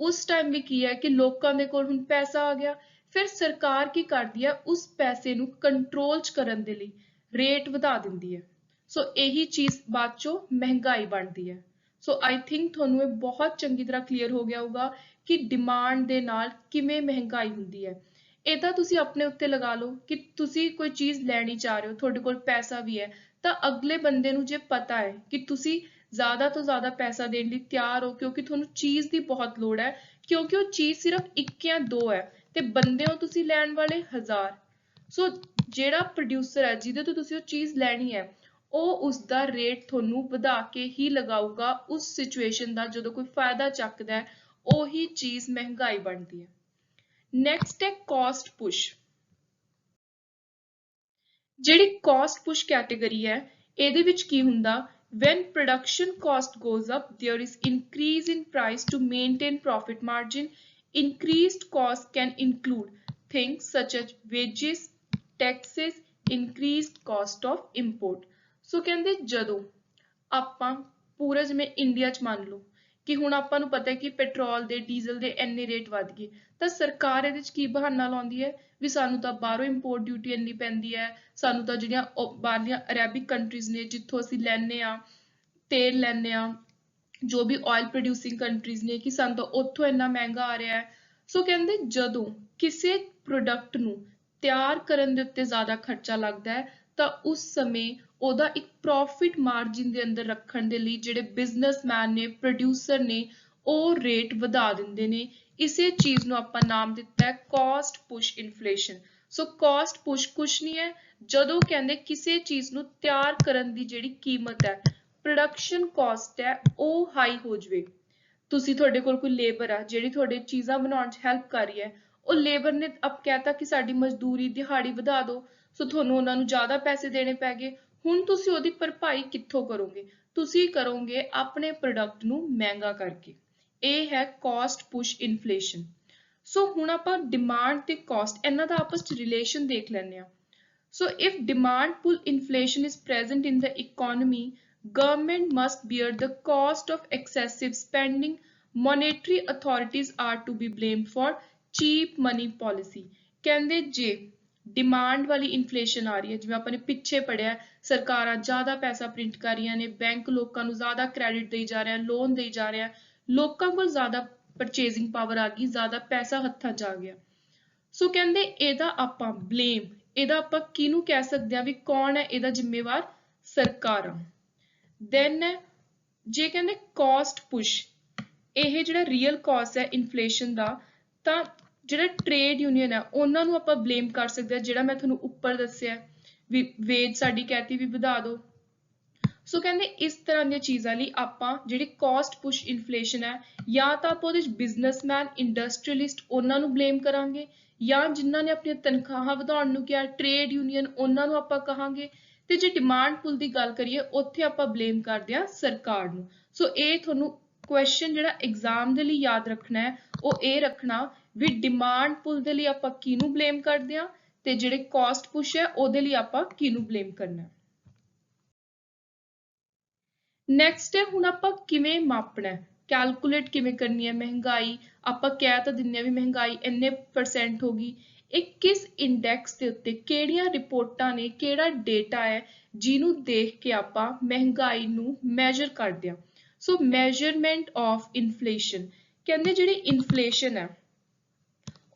ਉਸ ਟਾਈਮ ਵੀ ਕੀ ਹੈ ਕਿ ਲੋਕਾਂ ਦੇ ਕੋਲ ਹੁਣ ਪੈਸਾ ਆ ਗਿਆ, ਫਿਰ ਸਰਕਾਰ ਕੀ ਕਰਦੀ ਹੈ ਉਸ ਪੈਸੇ ਨੂੰ ਕੰਟਰੋਲ 'ਚ ਕਰਨ ਦੇ ਲਈ ਰੇਟ ਵਧਾ ਦਿੰਦੀ ਹੈ। ਸੋ ਇਹੀ ਚੀਜ਼ ਬਾਅਦ ਚੋਂ ਮਹਿੰਗਾਈ ਬਣਦੀ ਹੈ। ਸੋ ਆਈ ਥਿੰਕ ਤੁਹਾਨੂੰ ਇਹ ਬਹੁਤ ਚੰਗੀ ਤਰ੍ਹਾਂ ਕਲੀਅਰ ਹੋ ਗਿਆ ਹੋਊਗਾ ਕਿ ਡਿਮਾਂਡ ਦੇ ਨਾਲ ਕਿਵੇਂ ਮਹਿੰਗਾਈ ਹੁੰਦੀ ਹੈ। ਇਹ ਤਾਂ ਤੁਸੀਂ ਆਪਣੇ ਉੱਤੇ ਲਗਾ ਲਓ ਕਿ ਤੁਸੀਂ ਕੋਈ ਚੀਜ਼ ਲੈਣੀ ਚਾਹ ਰਹੇ ਹੋ, ਤੁਹਾਡੇ ਕੋਲ ਪੈਸਾ ਵੀ ਹੈ, ਤਾਂ ਅਗਲੇ ਬੰਦੇ ਨੂੰ ਜੇ ਪਤਾ ਹੈ ਕਿ ਤੁਸੀਂ ਜ਼ਿਆਦਾ ਤੋਂ ਜ਼ਿਆਦਾ ਪੈਸਾ ਦੇਣ ਲਈ ਤਿਆਰ ਹੋ ਕਿਉਂਕਿ ਤੁਹਾਨੂੰ ਚੀਜ਼ ਦੀ ਬਹੁਤ ਲੋੜ ਹੈ, ਕਿਉਂਕਿ ਉਹ ਚੀਜ਼ ਸਿਰਫ 1 ਜਾਂ 2 ਹੈ ਤੇ ਬੰਦੇ ਹੋ ਤੁਸੀਂ ਲੈਣ ਵਾਲੇ 1000। ਸੋ ਜਿਹੜਾ ਪ੍ਰੋਡਿਊਸਰ ਹੈ ਜਿਹਦੇ ਤੋਂ ਤੁਸੀਂ ਉਹ ਚੀਜ਼ ਲੈਣੀ ਹੈ, ਉਹ ਉਸਦਾ ਰੇਟ ਤੁਹਾਨੂੰ ਵਧਾ ਕੇ ਹੀ ਲਗਾਊਗਾ ਉਸ ਸਿਚੁਏਸ਼ਨ ਦਾ ਜਦੋਂ ਕੋਈ ਫਾਇਦਾ ਚੱਕਦਾ ਹੈ, ਉਹੀ ਚੀਜ਼ ਮਹਿੰਗਾਈ ਬਣਦੀ ਹੈ। ਨੈਕਸਟ ਹੈ ਕਾਸਟ ਪੁਸ਼। ਜਿਹੜੀ ਕਾਸਟ ਪੁਸ਼ ਕੈਟੇਗਰੀ ਹੈ ਇਹਦੇ ਵਿੱਚ ਕੀ ਹੁੰਦਾ, when production cost goes up there is increase in price to maintain profit margin, Increased cost can include things such as wages, taxes, increased cost of import। ਸੋ ਕਹਿੰਦੇ ਜਦੋਂ ਆਪਾਂ ਪੂਰਾ ਜਿਵੇਂ ਇੰਡੀਆ 'ਚ ਮੰਨ ਲਓ ਕਿ ਹੁਣ ਆਪਾਂ ਨੂੰ ਪਤਾ ਹੈ ਕਿ ਪੈਟਰੋਲ ਦੇ ਡੀਜ਼ਲ ਦੇ ਇੰਨੇ ਰੇਟ ਵੱਧ ਗਏ, ਤਾਂ ਸਰਕਾਰ ਇਹਦੇ 'ਚ ਕੀ ਬਹਾਨਾ ਲਾਉਂਦੀ ਹੈ ਵੀ ਸਾਨੂੰ ਤਾਂ ਬਾਹਰੋਂ ਇੰਪੋਰਟ ਡਿਊਟੀ ਇੰਨੀ ਪੈਂਦੀ ਹੈ, ਸਾਨੂੰ ਤਾਂ ਜਿਹੜੀਆਂ ਬਾਹਰਲੀਆਂ ਅਰੈਬਿਕ ਕੰਟਰੀਜ਼ ਨੇ ਜਿੱਥੋਂ ਅਸੀਂ ਲੈਂਦੇ ਹਾਂ ਤੇਲ ਲੈਂਦੇ ਹਾਂ, ਜੋ ਵੀ ਆਇਲ ਪ੍ਰੋਡਿਊਸਿੰਗ ਕੰਟਰੀਜ਼ ਨੇ, ਕਿ ਸਾਨੂੰ ਤਾਂ ਉੱਥੋਂ ਇੰਨਾ ਮਹਿੰਗਾ ਆ ਰਿਹਾ ਹੈ। ਸੋ ਕਹਿੰਦੇ ਜਦੋਂ ਕਿਸੇ ਪ੍ਰੋਡਕਟ ਨੂੰ ਤਿਆਰ ਕਰਨ ਦੇ ਉੱਤੇ ਜ਼ਿਆਦਾ ਖਰਚਾ ਲੱਗਦਾ ਹੈ ਤਾਂ ਉਸ ਸਮੇਂ ਉਹਦਾ ਇੱਕ ਪ੍ਰੋਫਿਟ ਮਾਰਜਿਨ ਦੇ ਅੰਦਰ ਰੱਖਣ ਦੇ ਲਈ ਜਿਹੜੇ ਬਿਜ਼ਨਸਮੈਨ ਨੇ, ਪ੍ਰੋਡਿਊਸਰ ਨੇ, ਉਹ ਰੇਟ ਵਧਾ ਦਿੰਦੇ ਨੇ। ਇਸੇ ਚੀਜ਼ ਨੂੰ ਆਪਾਂ ਨਾਮ ਦਿੱਤਾ ਹੈ ਕਾਸਟ ਪੁਸ਼ ਇਨਫਲੇਸ਼ਨ। ਸੋ ਕਾਸਟ ਪੁਸ਼ ਕੁਛ ਨਹੀਂ ਹੈ, ਜਦੋਂ ਕਹਿੰਦੇ ਕਿਸੇ ਚੀਜ਼ ਨੂੰ ਤਿਆਰ ਕਰਨ ਦੀ ਜਿਹੜੀ ਕੀਮਤ ਹੈ, ਪ੍ਰੋਡਕਸ਼ਨ ਕਾਸਟ ਹੈ, ਉਹ ਹਾਈ ਹੋ ਜਾਵੇ। ਤੁਸੀਂ ਤੁਹਾਡੇ ਕੋਲ ਕੋਈ ਲੇਬਰ ਆ ਜਿਹੜੀ ਤੁਹਾਡੇ ਚੀਜ਼ਾਂ ਬਣਾਉਣ 'ਚ ਹੈਲਪ ਕਰ ਰਹੀ ਹੈ, ਉਹ ਲੇਬਰ ਨੇ ਅਬ ਕਹਿਤਾ ਕਿ ਸਾਡੀ ਮਜ਼ਦੂਰੀ ਦਿਹਾੜੀ ਵਧਾ ਦਿਓ, ਸੋ ਤੁਹਾਨੂੰ ਉਹਨਾਂ ਨੂੰ ਜ਼ਿਆਦਾ ਪੈਸੇ ਦੇਣੇ ਪੈ ਗਏ। ਹੁਣ ਤੁਸੀਂ ਉਹਦੀ ਭਰਪਾਈ ਕਿੱਥੋਂ ਕਰੋਗੇ? ਤੁਸੀਂ ਕਰੋਗੇ ਆਪਣੇ ਪ੍ਰੋਡਕਟ ਨੂੰ ਮਹਿੰਗਾ ਕਰਕੇ। ਇਹ ਹੈ ਕਾਸਟ ਪੁਸ਼ ਇਨਫਲੇਸ਼ਨ। ਸੋ ਹੁਣ ਆਪਾਂ ਡਿਮਾਂਡ ਤੇ ਕਾਸਟ ਇਹਨਾਂ ਦਾ ਆਪਸ 'ਚ ਰਿਲੇਸ਼ਨ ਦੇਖ ਲੈਂਦੇ ਹਾਂ। So if demand pull inflation is present in the economy, government must bear the cost of excessive spending. Monetary authorities are to be blamed for cheap money policy। ਕਹਿੰਦੇ ਜੇ demand ਵਾਲੀ inflation ਆ ਰਹੀ ਹੈ, ਜਿਵੇਂ ਆਪਾਂ ਨੇ ਪਿੱਛੇ ਪੜਿਆ, ਸਰਕਾਰਾਂ ਜ਼ਿਆਦਾ ਪੈਸਾ ਪ੍ਰਿੰਟ ਕਰ ਰਹੀਆਂ ਨੇ, ਬੈਂਕ ਲੋਕਾਂ ਨੂੰ ਜ਼ਿਆਦਾ ਕ੍ਰੈਡਿਟ ਦੇਈ ਜਾ ਰਿਹਾ, ਲੋਨ ਦੇਈ ਜਾ ਰਿਹਾ, ਲੋਕਾਂ ਕੋਲ ਜ਼ਿਆਦਾ ਪਰਚੇਜ਼ਿੰਗ ਪਾਵਰ ਆ ਗਈ, ਜ਼ਿਆਦਾ ਪੈਸਾ ਹੱਥਾਂ 'ਚ ਆ ਗਿਆ। ਸੋ ਕਹਿੰਦੇ ਇਹਦਾ ਆਪਾਂ ਬਲੇਮ, ਇਹਦਾ ਆਪਾਂ ਕਿਹਨੂੰ ਕਹਿ ਸਕਦੇ ਹਾਂ ਵੀ ਕੌਣ ਹੈ ਇਹਦਾ ਜ਼ਿੰਮੇਵਾਰ? ਸਰਕਾਰਾਂ। ਦੈਨ ਜੇ ਕਹਿੰਦੇ ਕਾਸਟ ਪੁਸ਼, ਇਹ ਜਿਹੜਾ ਰੀਅਲ ਕਾਜ਼ ਹੈ ਇਨਫਲੇਸ਼ਨ ਦਾ, ਤਾਂ ਜਿਹੜਾ ਟ੍ਰੇਡ ਯੂਨੀਅਨ ਹੈ ਉਹਨਾਂ ਨੂੰ ਆਪਾਂ ਬਲੇਮ ਕਰ ਸਕਦੇ ਹਾਂ, ਜਿਹੜਾ ਮੈਂ ਤੁਹਾਨੂੰ ਉੱਪਰ ਦੱਸਿਆ ਵੀ ਵੇਜ ਸਾਡੀ ਕਹਿਤੀ ਵੀ ਵਧਾ ਦਿਓ। ਸੋ ਕਹਿੰਦੇ ਇਸ ਤਰ੍ਹਾਂ ਦੀਆਂ ਚੀਜ਼ਾਂ ਲਈ ਆਪਾਂ ਜਿਹੜੀ ਕਾਸਟ ਪੁਸ਼ ਇਨਫਲੇਸ਼ਨ ਹੈ, ਜਾਂ ਤਾਂ ਆਪਾਂ ਉਹਦੇ 'ਚ ਬਿਜ਼ਨਸਮੈਨ, ਇੰਡਸਟਰੀਅਲਿਸਟ ਉਹਨਾਂ ਨੂੰ ਬਲੇਮ ਕਰਾਂਗੇ, ਜਾਂ ਜਿਨ੍ਹਾਂ ਨੇ ਆਪਣੀਆਂ ਤਨਖਾਹਾਂ ਵਧਾਉਣ ਨੂੰ ਕਿਹਾ, ਟ੍ਰੇਡ ਯੂਨੀਅਨ, ਉਹਨਾਂ ਨੂੰ ਆਪਾਂ ਕਹਾਂਗੇ। ਤੇ ਜੇ ਡਿਮਾਂਡ ਪੁੱਲ ਦੀ ਗੱਲ ਕਰੀਏ ਉੱਥੇ ਆਪਾਂ ਬਲੇਮ ਕਰਦੇ ਹਾਂ ਸਰਕਾਰ ਨੂੰ। ਸੋ ਇਹ ਤੁਹਾਨੂੰ ਕੁਐਸਚਨ ਜਿਹੜਾ ਐਗਜ਼ਾਮ ਦੇ ਲਈ ਯਾਦ ਰੱਖਣਾ ਹੈ ਉਹ ਇਹ ਰੱਖਣਾ ਵੀ ਡਿਮਾਂਡ ਪੁੱਲ ਦੇ ਲਈ ਆਪਾਂ ਕਿਹਨੂੰ ਬਲੇਮ ਕਰਦੇ ਹਾਂ ਤੇ ਜਿਹੜੇ ਕਾਸਟ ਪੁਸ਼ ਹੈ ਉਹਦੇ ਲਈ ਆਪਾਂ ਕਿਹਨੂੰ ਬਲੇਮ ਕਰਨਾ ਹੈ। ਨੈਕਸਟ ਹੈ ਹੁਣ ਆਪਾਂ ਕਿਵੇਂ ਮਾਪਣਾ ਹੈ, ਕੈਲਕੂਲੇਟ ਕਿਵੇਂ ਕਰਨੀ ਹੈ ਮਹਿੰਗਾਈ। ਆਪਾਂ ਕਹਿ ਤਾਂ ਦਿੰਦੇ ਹਾਂ ਵੀ ਮਹਿੰਗਾਈ ਇੰਨੇ % ਹੋ ਗਈ, ਇਹ ਕਿਸ ਇੰਡੈਕਸ ਦੇ ਉੱਤੇ, ਕਿਹੜੀਆਂ ਰਿਪੋਰਟਾਂ ਨੇ, ਕਿਹੜਾ ਡੇਟਾ ਹੈ ਜਿਹਨੂੰ ਦੇਖ ਕੇ ਆਪਾਂ ਮਹਿੰਗਾਈ ਨੂੰ ਮੈਜ਼ਰ ਕਰਦੇ ਹਾਂ। ਸੋ ਮੈਜ਼ਰਮੈਂਟ ਆਫ ਇਨਫਲੇਸ਼ਨ, ਕਹਿੰਦੇ ਜਿਹੜੀ ਇਨਫਲੇਸ਼ਨ ਹੈ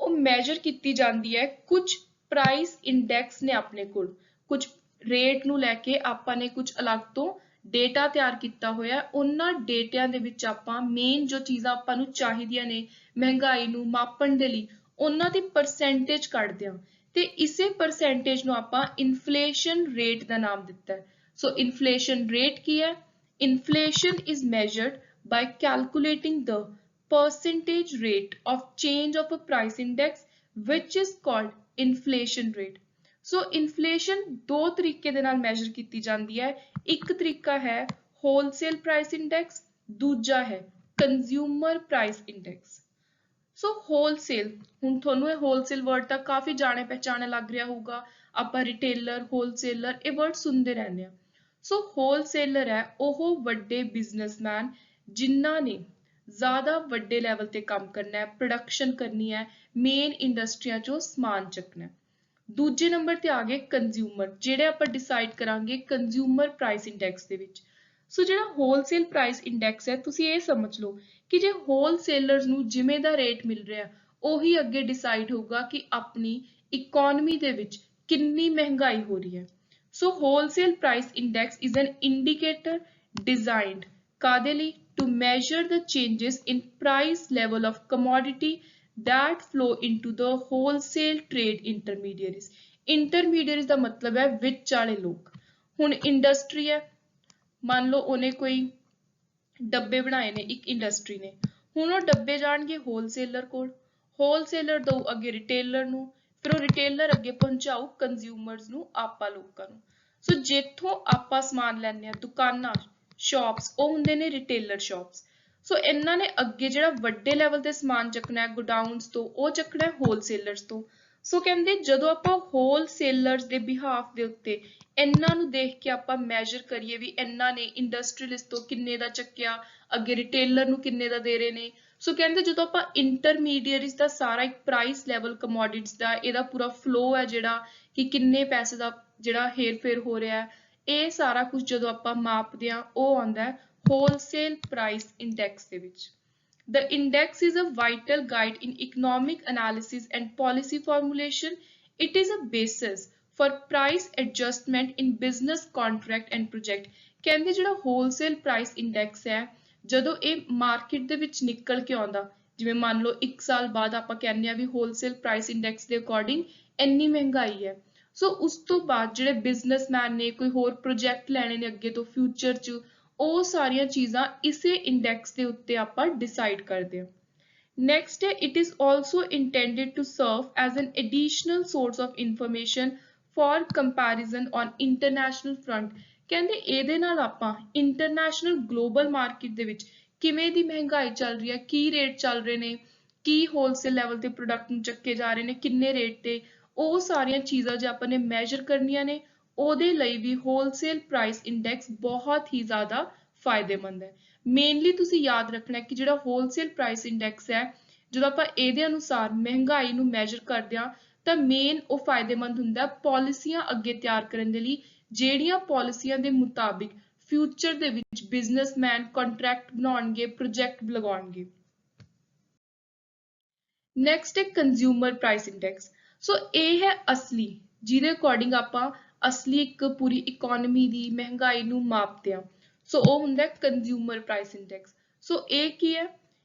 ਉਹ ਮੈਜ਼ਰ ਕੀਤੀ ਜਾਂਦੀ ਹੈ ਕੁਝ ਪ੍ਰਾਈਸ ਇੰਡੈਕਸ ਨੇ ਆਪਣੇ ਕੋਲ, ਕੁਝ ਰੇਟ ਨੂੰ ਲੈ ਕੇ ਆਪਾਂ ਨੇ ਕੁਝ ਅਲੱਗ ਤੋਂ ਡੇਟਾ ਤਿਆਰ ਕੀਤਾ ਹੋਇਆ। ਉਹਨਾਂ ਡੇਟਿਆਂ ਦੇ ਵਿੱਚ ਆਪਾਂ ਮੇਨ ਜੋ ਚੀਜ਼ਾਂ ਆਪਾਂ ਨੂੰ ਚਾਹੀਦੀਆਂ ਨੇ ਮਹਿੰਗਾਈ ਨੂੰ ਮਾਪਣ ਦੇ ਲਈ, ਉਹਨਾਂ ਦੀ ਪਰਸੈਂਟੇਜ ਕੱਢਦੇ ਹਾਂ ਤੇ ਇਸੇ ਪਰਸੈਂਟੇਜ ਨੂੰ ਆਪਾਂ ਇਨਫਲੇਸ਼ਨ ਰੇਟ ਦਾ ਨਾਮ ਦਿੱਤਾ ਹੈ। ਸੋ ਇਨਫਲੇਸ਼ਨ ਰੇਟ ਕੀ ਹੈ? Inflation is measured by calculating the percentage rate of change of a price index which is called inflation rate। So inflation ਦੋ ਤਰੀਕੇ ਦੇ ਨਾਲ ਮੈਜ਼ਰ ਕੀਤੀ ਜਾਂਦੀ ਹੈ। ਇੱਕ ਤਰੀਕਾ ਹੈ ਹੋਲਸੇਲ ਪ੍ਰਾਈਸ ਇੰਡੈਕਸ, ਦੂਜਾ ਹੈ ਕੰਜ਼ਿਊਮਰ ਪ੍ਰਾਈਸ ਇੰਡੈਕਸ। ਸੋ ਹੋਲਸੇਲ, ਹੁਣ ਤੁਹਾਨੂੰ ਇਹ ਹੋਲਸੇਲ ਵਰਡ ਤਾਂ ਕਾਫੀ ਜਾਣੇ ਪਹਿਚਾਣੇ ਲੱਗ ਰਿਹਾ ਹੋਊਗਾ, ਆਪਾਂ ਰਿਟੇਲਰ, ਹੋਲਸੇਲਰ ਇਹ ਵਰਡ ਸੁਣਦੇ ਰਹਿੰਦੇ ਹਾਂ। ਸੋ ਹੋਲਸੇਲਰ ਹੈ ਉਹ ਵੱਡੇ ਬਿਜ਼ਨਸਮੈਨ ਜਿਨ੍ਹਾਂ ਨੇ ਜ਼ਿਆਦਾ ਵੱਡੇ ਲੈਵਲ ਤੇ ਕੰਮ ਕਰਨਾ ਹੈ, ਪ੍ਰੋਡਕਸ਼ਨ ਕਰਨੀ ਹੈ, ਮੇਨ ਇੰਡਸਟਰੀਆਂ 'ਚੋਂ ਸਮਾਨ ਚੱਕਣਾ ਹੈ। ਦੂਜੇ ਨੰਬਰ ਤੇ ਆ ਗਏ ਕੰਜ਼ਿਊਮਰ, ਜਿਹੜੇ ਆਪਾਂ ਡਿਸਾਈਡ ਕਰਾਂਗੇ ਕੰਜ਼ਿਊਮਰ ਪ੍ਰਾਈਸ ਇੰਡੈਕਸ ਦੇ ਵਿੱਚ। ਸੋ ਜਿਹੜਾ ਹੋਲਸੇਲ ਪ੍ਰਾਈਸ ਇੰਡੈਕਸ ਹੈ, ਤੁਸੀਂ ਇਹ ਸਮਝ ਲਓ ਕਿ ਜੇ ਹੋਲਸੇਲਰਸ ਨੂੰ ਜਿਵੇਂ ਦਾ ਰੇਟ ਮਿਲ ਰਿਹਾ ਉਹੀ ਅੱਗੇ ਡਿਸਾਈਡ ਹੋਊਗਾ ਕਿ ਆਪਣੀ ਇਕਨੋਮੀ ਦੇ ਵਿੱਚ ਕਿੰਨੀ ਮਹਿੰਗਾਈ ਹੋ ਰਹੀ ਹੈ। So wholesale price index is an indicator designed ਕਾਹਦੇ ਲਈ? to measure the changes in price level of commodity that flow into the wholesale trade intermediaries। intermediaries ਦਾ ਮਤਲਬ ਹੈ ਵਿੱਚ ਵਾਲੇ ਲੋਕ। ਹੁਣ ਇੰਡਸਟਰੀ ਹੈ, ਮੰਨ ਲਓ ਉਹਨੇ ਕੋਈ ਡੱਬੇ ਬਣਾਏ ਨੇ ਇੱਕ ਇੰਡਸਟਰੀ ਨੇ, ਹੁਣ ਉਹ ਡੱਬੇ ਜਾਣਗੇ ਹੋਲਸੇਲਰ ਕੋਲ, ਹੋਲਸੇਲਰ ਦਊ ਅੱਗੇ ਰਿਟੇਲਰ ਨੂੰ, ਫਿਰ ਉਹ ਰਿਟੇਲਰ ਅੱਗੇ ਪਹੁੰਚਾਊ ਕੰਜ਼ਿਊਮਰਸ ਨੂੰ, ਆਪਾਂ ਲੋਕਾਂ ਨੂੰ। ਸੋ ਜਿੱਥੋਂ ਆਪਾਂ ਸਮਾਨ ਲੈਂਦੇ ਹਾਂ, ਦੁਕਾਨਾਂ, ਸ਼ਾਪਸ, ਉਹ ਹੁੰਦੇ ਨੇ ਰਿਟੇਲਰ ਸ਼ਾਪਸ। ਸੋ ਇਹਨਾਂ ਨੇ ਅੱਗੇ ਜਿਹੜਾ ਵੱਡੇ ਲੈਵਲ ਤੇ ਸਮਾਨ ਚੱਕਣਾ ਹੈ ਗੋਡਾਊਨਸ ਤੋਂ, ਉਹ ਚੱਕਣਾ ਹੈ ਹੋਲਸੇਲਰਸ ਤੋਂ। ਸੋ ਕਹਿੰਦੇ ਜਦੋਂ ਆਪਾਂ ਹੋਲਸੇਲਰਸ ਦੇ ਬਿਹਾਫ ਦੇ ਉੱਤੇ ਇਹਨਾਂ ਨੂੰ ਦੇਖ ਕੇ ਆਪਾਂ ਮੈਜ਼ਰ ਕਰੀਏ ਵੀ ਇਹਨਾਂ ਨੇ ਇੰਡਸਟਰੀਅਲਿਸਟ ਤੋਂ ਕਿੰਨੇ ਦਾ ਚੱਕਿਆ, ਅੱਗੇ ਰਿਟੇਲਰ ਨੂੰ ਕਿੰਨੇ ਦਾ ਦੇ ਰਹੇ ਨੇ। ਸੋ ਕਹਿੰਦੇ ਜਦੋਂ ਆਪਾਂ ਇੰਟਰਮੀਡੀਏਟਸ ਦਾ ਸਾਰਾ ਇੱਕ ਪ੍ਰਾਈਸ ਲੈਵਲ ਕਮੋਡਿਟੀਜ਼ ਦਾ ਇਹਦਾ ਪੂਰਾ ਫਲੋ ਹੈ ਜਿਹੜਾ ਕਿ ਕਿੰਨੇ ਪੈਸੇ ਦਾ ਜਿਹੜਾ ਹੇਰ ਫੇਰ ਹੋ ਰਿਹਾ ਹੈ, ਇਹ ਸਾਰਾ ਕੁਝ ਜਦੋਂ ਆਪਾਂ ਮਾਪਦੇ ਹਾਂ ਉਹ ਆਉਂਦਾ ਹੈ wholesale price index ਦੇ ਵਿੱਚ। The index is a vital guide in economic analysis and policy formulation. It is a basis for price adjustment in business contract and project। ਕਹਿੰਦੇ ਜਿਹੜਾ wholesale price index ਹੈ ਜਦੋਂ ਇਹ ਮਾਰਕੀਟ ਦੇ ਵਿੱਚ ਨਿਕਲ ਕੇ ਆਉਂਦਾ, ਜਿਵੇਂ ਮੰਨ ਲਓ 1 ਸਾਲ ਬਾਅਦ ਆਪਾਂ ਕਹਿੰਦੇ ਆ ਵੀ wholesale price index ਦੇ ਅਕੋਰਡਿੰਗ ਇੰਨੀ ਮਹਿੰਗਾਈ ਹੈ। ਸੋ ਉਸ ਤੋਂ ਬਾਅਦ ਜਿਹੜੇ ਬਿਜ਼ਨਸਮੈਨ ਨੇ ਕੋਈ ਹੋਰ ਪ੍ਰੋਜੈਕਟ ਲੈਣੇ ਨੇ ਅੱਗੇ ਤੋਂ ਫਿਊਚਰ 'ਚ, ਉਹ ਸਾਰੀਆਂ ਚੀਜ਼ਾਂ ਇਸੇ ਇੰਡੈਕਸ ਦੇ ਉੱਤੇ ਆਪਾਂ ਡਿਸਾਈਡ ਕਰਦੇ ਹਾਂ। ਨੈਕਸਟ ਹੈ it is also intended to serve as an additional source of information for comparison on international front. ਕਹਿੰਦੇ ਇਹਦੇ ਨਾਲ ਆਪਾਂ ਇੰਟਰਨੈਸ਼ਨਲ ਗਲੋਬਲ ਮਾਰਕੀਟ ਦੇ ਵਿੱਚ ਕਿਵੇਂ ਦੀ ਮਹਿੰਗਾਈ ਚੱਲ ਰਹੀ ਹੈ, ਕੀ ਰੇਟ ਚੱਲ ਰਹੇ ਨੇ, ਕੀ ਹੋਲਸੇਲ ਲੈਵਲ ਤੇ ਪ੍ਰੋਡਕਟ ਨੂੰ ਚੱਕੇ ਜਾ ਰਹੇ ਨੇ, ਕਿੰਨੇ ਰੇਟ ਤੇ, ਉਹ ਸਾਰੀਆਂ ਚੀਜ਼ਾਂ ਜੇ ਆਪਾਂ ਨੇ ਮੈਜ਼ਰ ਕਰਨੀਆਂ ਨੇ ਉਹਦੇ ਲਈ ਵੀ ਹੋਲਸੇਲ ਪ੍ਰਾਈਸ ਇੰਡੈਕਸ ਬਹੁਤ ਹੀ ਜ਼ਿਆਦਾ ਫਾਇਦੇਮੰਦ ਹੈ। ਮੇਨਲੀ ਤੁਸੀਂ ਯਾਦ ਰੱਖਣਾ ਕਿ ਜਿਹੜਾ ਹੋਲਸੇਲ ਪ੍ਰਾਈਸ ਇੰਡੈਕਸ ਹੈ ਜਦੋਂ ਆਪਾਂ ਇਹਦੇ ਅਨੁਸਾਰ ਮਹਿੰਗਾਈ ਨੂੰ ਮੈਜ਼ਰ ਕਰਦੇ ਹਾਂ ਤਾਂ ਮੇਨ ਉਹ ਫਾਇਦੇਮੰਦ ਹੁੰਦਾ ਪਾਲਿਸੀਆਂ ਅੱਗੇ ਤਿਆਰ ਕਰਨ ਦੇ ਲਈ, ਜਿਹੜੀਆਂ ਪਾਲਿਸੀਆਂ ਦੇ ਮੁਤਾਬਿਕ ਫਿਊਚਰ ਦੇ ਵਿੱਚ ਬਿਜ਼ਨਸਮੈਨ ਕੰਟਰੈਕਟ ਬਣਾਉਣਗੇ, ਪ੍ਰੋਜੈਕਟ ਲਗਾਉਣਗੇ। ਨੈਕਸਟ ਹੈ ਕੰਜ਼ਿਊਮਰ ਪ੍ਰਾਈਸ ਇੰਡੈਕਸ। ਸੋ ਇਹ ਹੈ ਅਸਲੀ ਜਿਹਦੇ ਅਕੋਰਡਿੰਗ ਆਪਾਂ ਅਸਲੀ ਇੱਕ ਪੂਰੀ ਇਕੋਨਮੀ ਦੀ ਮਹਿੰਗਾਈ ਨੂੰ ਮਾਪਦੇ ਹਾਂ। ਸੋ ਉਹ ਹੁੰਦਾ ਕੰਜ਼ਿਊਮਰ ਪ੍ਰਾਈਸ ਇੰਡੈਕਸ। ਸੋ ਇਹ ਕੀ ਹੈ,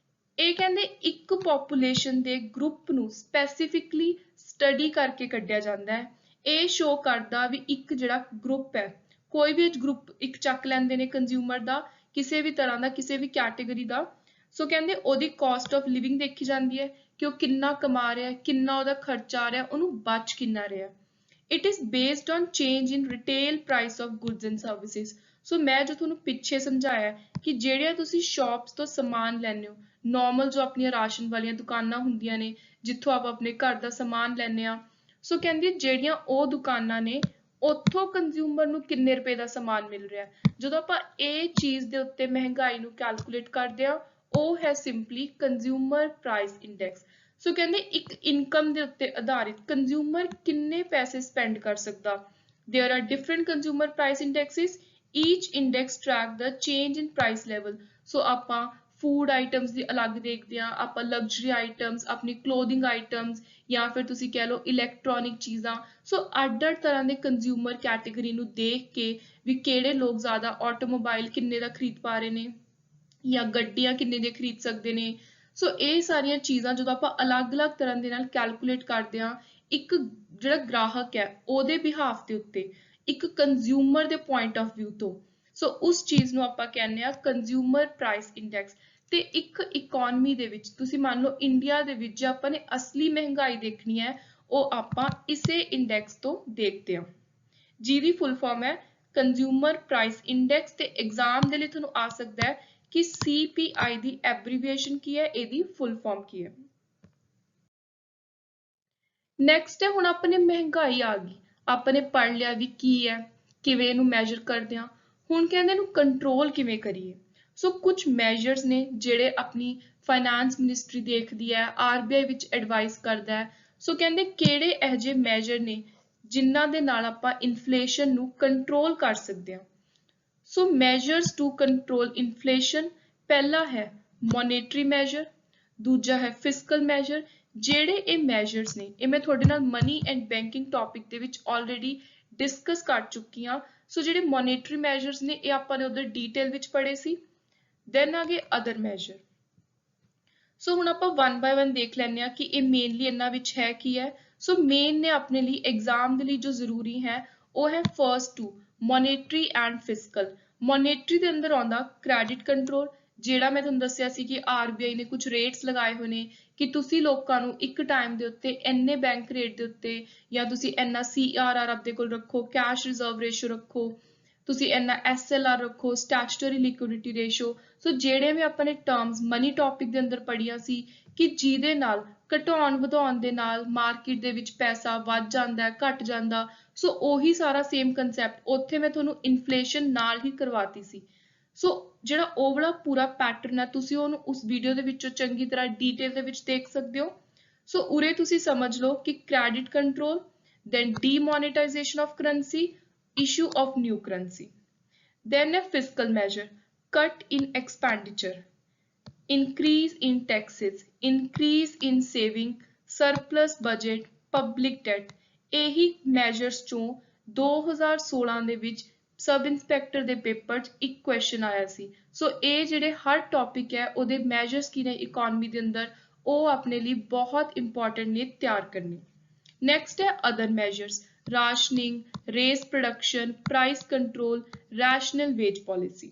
ਇਹ ਕਹਿੰਦੇ ਇੱਕ ਪੋਪੂਲੇਸ਼ਨ ਦੇ ਗਰੁੱਪ ਨੂੰ ਸਪੈਸੀਫਿਕਲੀ ਸਟੱਡੀ ਕਰਕੇ ਕੱਢਿਆ ਜਾਂਦਾ ਹੈ। ਇਹ ਸ਼ੋ ਕਰਦਾ ਵੀ ਇੱਕ ਜਿਹੜਾ ਗਰੁੱਪ ਹੈ, ਕੋਈ ਵੀ ਗਰੁੱਪ ਇੱਕ ਚੱਕ ਲੈਂਦੇ ਨੇ ਕੰਜ਼ਿਊਮਰ ਦਾ, ਕਿਸੇ ਵੀ ਤਰ੍ਹਾਂ ਦਾ, ਕਿਸੇ ਵੀ ਕੈਟੇਗਰੀ ਦਾ। ਸੋ ਕਹਿੰਦੇ ਉਹਦੀ ਕਾਸਟ ਆਫ ਲਿਵਿੰਗ ਦੇਖੀ ਜਾਂਦੀ ਹੈ ਕਿ ਉਹ ਕਿੰਨਾ ਕਮਾ ਰਿਹਾ, ਕਿੰਨਾ ਉਹਦਾ ਖਰਚਾ ਆ ਰਿਹਾ, ਉਹਨੂੰ ਬਚ ਕਿੰਨਾ ਰਿਹਾ। It is based on change in retail price of goods and services। ਸੋ ਮੈਂ ਜੋ ਤੁਹਾਨੂੰ ਪਿੱਛੇ ਸਮਝਾਇਆ ਕਿ ਜਿਹੜੀਆਂ ਤੁਸੀਂ ਸ਼ਾਪਸ ਤੋਂ ਸਮਾਨ ਲੈਂਦੇ ਹੋ, ਨਾਰਮਲ ਜੋ ਆਪਣੀਆਂ ਰਾਸ਼ਨ ਵਾਲੀਆਂ ਦੁਕਾਨਾਂ ਹੁੰਦੀਆਂ ਨੇ ਜਿੱਥੋਂ ਆਪਾਂ ਆਪਣੇ ਘਰ ਦਾ ਸਮਾਨ ਲੈਂਦੇ ਹਾਂ, ਸੋ ਕਹਿੰਦੀ ਜਿਹੜੀਆਂ ਉਹ ਦੁਕਾਨਾਂ ਨੇ ਉੱਥੋਂ ਕੰਜ਼ਿਊਮਰ ਨੂੰ ਕਿੰਨੇ ਰੁਪਏ ਦਾ ਸਮਾਨ ਮਿਲ ਰਿਹਾ। ਜਦੋਂ ਆਪਾਂ ਇਹ ਚੀਜ਼ ਦੇ ਉੱਤੇ ਮਹਿੰਗਾਈ ਨੂੰ ਕੈਲਕੂਲੇਟ ਕਰਦੇ ਹਾਂ ਉਹ ਹੈ ਸਿੰਪਲੀ ਕੰਜ਼ਿਊਮਰ ਪ੍ਰਾਈਸ ਇੰਡੈਕਸ। ਸੋ ਕਹਿੰਦੇ ਇੱਕ ਇਨਕਮ ਦੇ ਉੱਤੇ ਆਧਾਰਿਤ ਕੰਜ਼ਿਊਮਰ ਕਿੰਨੇ ਪੈਸੇ ਸਪੈਂਡ ਕਰ ਸਕਦਾ। There are different consumer price indexes. Each index track the change in price level। ਸੋ ਆਪਾਂ ਫੂਡ ਆਈਟਮਸ ਦੀ ਅਲੱਗ ਦੇਖਦੇ ਹਾਂ, ਆਪਾਂ ਲਗਜ਼ਰੀ ਆਈਟਮਸ, ਆਪਣੀ ਕਲੋਥਿੰਗ ਆਈਟਮਸ, ਜਾਂ ਫਿਰ ਤੁਸੀਂ ਕਹਿ ਲਓ ਇਲੈਕਟ੍ਰੋਨਿਕ ਚੀਜ਼ਾਂ। ਸੋ ਅੱਡ-ਅੱਡ ਤਰ੍ਹਾਂ ਦੇ ਕੰਜ਼ਿਊਮਰ ਕੈਟੇਗਰੀ ਨੂੰ ਦੇਖ ਕੇ ਵੀ ਕਿਹੜੇ ਲੋਕ ਜ਼ਿਆਦਾ ਆਟੋਮੋਬਾਈਲ ਕਿੰਨੇ ਦਾ ਖਰੀਦ ਪਾ ਰਹੇ ਨੇ ਜਾਂ ਗੱਡੀਆਂ ਕਿੰਨੇ ਦੇ ਖਰੀਦ ਸਕਦੇ ਨੇ। ਸੋ ਇਹ ਸਾਰੀਆਂ ਚੀਜ਼ਾਂ ਜਦੋਂ ਆਪਾਂ ਅਲੱਗ-ਅਲੱਗ ਤਰ੍ਹਾਂ ਦੇ ਨਾਲ ਕੈਲਕੂਲੇਟ ਕਰਦੇ ਹਾਂ ਇੱਕ ਜਿਹੜਾ ਗ੍ਰਾਹਕ ਹੈ ਉਹਦੇ ਬਿਹਾਫ ਦੇ ਉੱਤੇ, ਇੱਕ ਕੰਜ਼ਿਊਮਰ ਦੇ ਪੁਆਇੰਟ ਆਫ ਵਿਊ ਤੋਂ, ਸੋ ਉਸ ਚੀਜ਼ ਨੂੰ ਆਪਾਂ ਕਹਿੰਦੇ ਆ ਕੰਜ਼ਿਊਮਰ ਪ੍ਰਾਈਸ ਇੰਡੈਕਸ। ਤੇ ਇੱਕ ਇਕੋਨਮੀ ਦੇ ਵਿੱਚ ਤੁਸੀਂ ਮੰਨ ਲਓ ਇੰਡੀਆ ਦੇ ਵਿੱਚ ਜੇ ਆਪਾਂ ਨੇ ਅਸਲੀ ਮਹਿੰਗਾਈ ਦੇਖਣੀ ਹੈ ਉਹ ਆਪਾਂ ਇਸੇ ਇੰਡੈਕਸ ਤੋਂ ਦੇਖਦੇ ਹਾਂ, ਜਿਹਦੀ ਫੁੱਲ ਫਾਰਮ ਹੈ ਕੰਜ਼ਿਊਮਰ ਪ੍ਰਾਈਸ ਇੰਡੈਕਸ। ਤੇ ਐਗਜ਼ਾਮ ਦੇ ਲਈ ਤੁਹਾਨੂੰ ਆ ਸਕਦਾ ਹੈ ਕਿ CPI ਦੀ ਐਬਰੀਵੀਏਸ਼ਨ ਕੀ ਹੈ, ਇਹਦੀ ਫੁੱਲ ਫਾਰਮ ਕੀ ਹੈ। ਨੈਕਸਟ ਹੈ ਹੁਣ ਆਪਣੇ ਮਹਿੰਗਾਈ ਆ ਗਈ, ਆਪਾਂ ਨੇ ਪੜ੍ਹ ਲਿਆ ਵੀ ਕੀ ਹੈ, ਕਿਵੇਂ ਇਹਨੂੰ ਮੈਜ਼ਰ ਕਰਦੇ ਹਾਂ। ਹੁਣ ਕਹਿੰਦੇ ਇਹਨੂੰ ਕੰਟਰੋਲ ਕਿਵੇਂ ਕਰੀਏ। ਸੋ ਕੁਝ ਮੈਜ਼ਰਸ ਨੇ ਜਿਹੜੇ ਆਪਣੀ ਫਾਈਨਾਂਸ ਮਿਨਿਸਟਰੀ ਦੇਖਦੀ ਹੈ, RBI ਵਿੱਚ ਐਡਵਾਈਸ ਕਰਦਾ ਹੈ। ਸੋ ਕਹਿੰਦੇ ਕਿਹੜੇ ਇਹੋ ਜਿਹੇ ਮੈਜ਼ਰ ਨੇ ਜਿਨ੍ਹਾਂ ਦੇ ਨਾਲ ਆਪਾਂ ਇਨਫਲੇਸ਼ਨ ਨੂੰ ਕੰਟਰੋਲ ਕਰ ਸਕਦੇ ਹਾਂ। ਸੋ ਮੈਜ਼ਰਸ ਟੂ ਕੰਟਰੋਲ ਇਨਫਲੇਸ਼ਨ, ਪਹਿਲਾ ਹੈ ਮੋਨੇਟਰੀ ਮੈਜ਼ਰ, ਦੂਜਾ ਹੈ ਫਿਸਕਲ ਮੈਜ਼ਰ। ਜਿਹੜੇ ਇਹ ਮੈਜ਼ਰਸ ਨੇ ਇਹ ਮੈਂ ਤੁਹਾਡੇ ਨਾਲ ਮਨੀ ਐਂਡ ਬੈਂਕਿੰਗ ਟੌਪਿਕ ਦੇ ਵਿੱਚ ਆਲਰੇਡੀ ਡਿਸਕਸ ਕਰ ਚੁੱਕੀ ਹਾਂ। ਸੋ ਜਿਹੜੇ ਮੋਨੇਟਰੀ ਮੈਜ਼ਰਸ ਨੇ ਇਹ ਆਪਾਂ ਨੇ ਉਧਰ ਡੀਟੇਲ ਵਿੱਚ ਪੜ੍ਹੇ ਸੀ। ਦੈਨ ਆ ਗਏ ਅਦਰ ਮੈਜ਼ਰ। ਸੋ ਹੁਣ ਆਪਾਂ ਵਨ ਬਾਏ ਵਨ ਦੇਖ ਲੈਂਦੇ ਹਾਂ ਕਿ ਇਹ ਮੇਨਲੀ ਇਹਨਾਂ ਵਿੱਚ ਹੈ ਕੀ ਹੈ। ਸੋ ਮੇਨ ਨੇ ਆਪਣੇ ਲਈ ਐਗਜ਼ਾਮ ਦੇ ਲਈ ਜੋ ਜ਼ਰੂਰੀ ਹੈ ਉਹ ਹੈ ਫਰਸਟ ਟੂ ਮੋਨੇਟਰੀ ਐਂਡ ਫਿਸਕਲ। ਮੋਨੇਟਰੀ ਦੇ ਅੰਦਰ ਆਉਂਦਾ ਕ੍ਰੈਡਿਟ ਕੰਟਰੋਲ, ਜਿਹੜਾ ਮੈਂ ਤੁਹਾਨੂੰ ਦੱਸਿਆ ਸੀ ਕਿ RBI ਨੇ ਕੁਝ ਰੇਟਸ ਲਗਾਏ ਹੋਏ ਨੇ ਕਿ ਤੁਸੀਂ ਲੋਕਾਂ ਨੂੰ ਇੱਕ ਟਾਈਮ ਦੇ ਉੱਤੇ ਇੰਨੇ ਬੈਂਕ ਰੇਟ ਦੇ ਉੱਤੇ ਜਾਂ ਤੁਸੀਂ ਇੰਨਾ CRR ਆਪਦੇ ਕੋਲ ਰੱਖੋ, ਕੈਸ਼ ਰਿਜ਼ਰਵ ਰੇਸ਼ੋ ਰੱਖੋ। ਤੁਸੀਂ ਇੰਨਾ SLR ਰੱਖੋ, ਸਟੈਚੂਟਰੀ ਲਿਕੁਇਡਿਟੀ ਰੇਸ਼ੋ। ਸੋ ਜਿਹੜੇ ਵੀ ਆਪਾਂ ਨੇ ਟਰਮਸ ਮਨੀ ਟੌਪਿਕ ਦੇ ਅੰਦਰ ਪੜ੍ਹੀਆਂ ਸੀ ਕਿ ਜਿਹਦੇ ਨਾਲ ਘਟਾਉਣ ਵਧਾਉਣ ਦੇ ਨਾਲ ਮਾਰਕੀਟ ਦੇ ਵਿੱਚ ਪੈਸਾ ਵੱਧ ਜਾਂਦਾ ਹੈ, ਘਟ ਜਾਂਦਾ, ਸੋ ਉਹੀ ਸਾਰਾ ਸੇਮ ਕੰਸੈਪਟ ਉੱਥੇ ਮੈਂ ਤੁਹਾਨੂੰ ਇਨਫਲੇਸ਼ਨ ਨਾਲ ਹੀ ਕਰਵਾਤੀ ਸੀ। ਸੋ ਜਿਹੜਾ ਉਹ ਵਾਲਾ ਪੂਰਾ ਪੈਟਰਨ ਹੈ ਤੁਸੀਂ ਉਹਨੂੰ ਉਸ ਵੀਡੀਓ ਦੇ ਵਿੱਚੋਂ ਚੰਗੀ ਤਰ੍ਹਾਂ ਡੀਟੇਲ ਦੇ ਵਿੱਚ ਦੇਖ ਸਕਦੇ ਹੋ। ਸੋ ਉਰੇ ਤੁਸੀਂ ਸਮਝ ਲਓ ਕਿ credit control, then demonetization of currency, issue of new currency, then a fiscal measure, cut in expenditure, increase in taxes, increase in saving, surplus budget, public debt। ਇਹੀ measures ਚੋਂ 2016 ਦੇ ਵਿੱਚ ਸਬ ਇੰਸਪੈਕਟਰ ਦੇ ਪੇਪਰ 'ਚ ਇੱਕ question ਆਇਆ ਸੀ। ਸੋ ਇਹ ਜਿਹੜੇ ਹਰ ਟੌਪਿਕ ਹੈ ਉਹਦੇ measures ਕੀ ਨੇ ਇਕਨੋਮੀ ਦੇ ਅੰਦਰ, ਉਹ ਆਪਣੇ ਲਈ ਬਹੁਤ ਇੰਪੋਰਟੈਂਟ ਨੇ ਤਿਆਰ ਕਰਨੇ। Next ਹੈ other measures, rationing, raise production, price control, rational wage policy।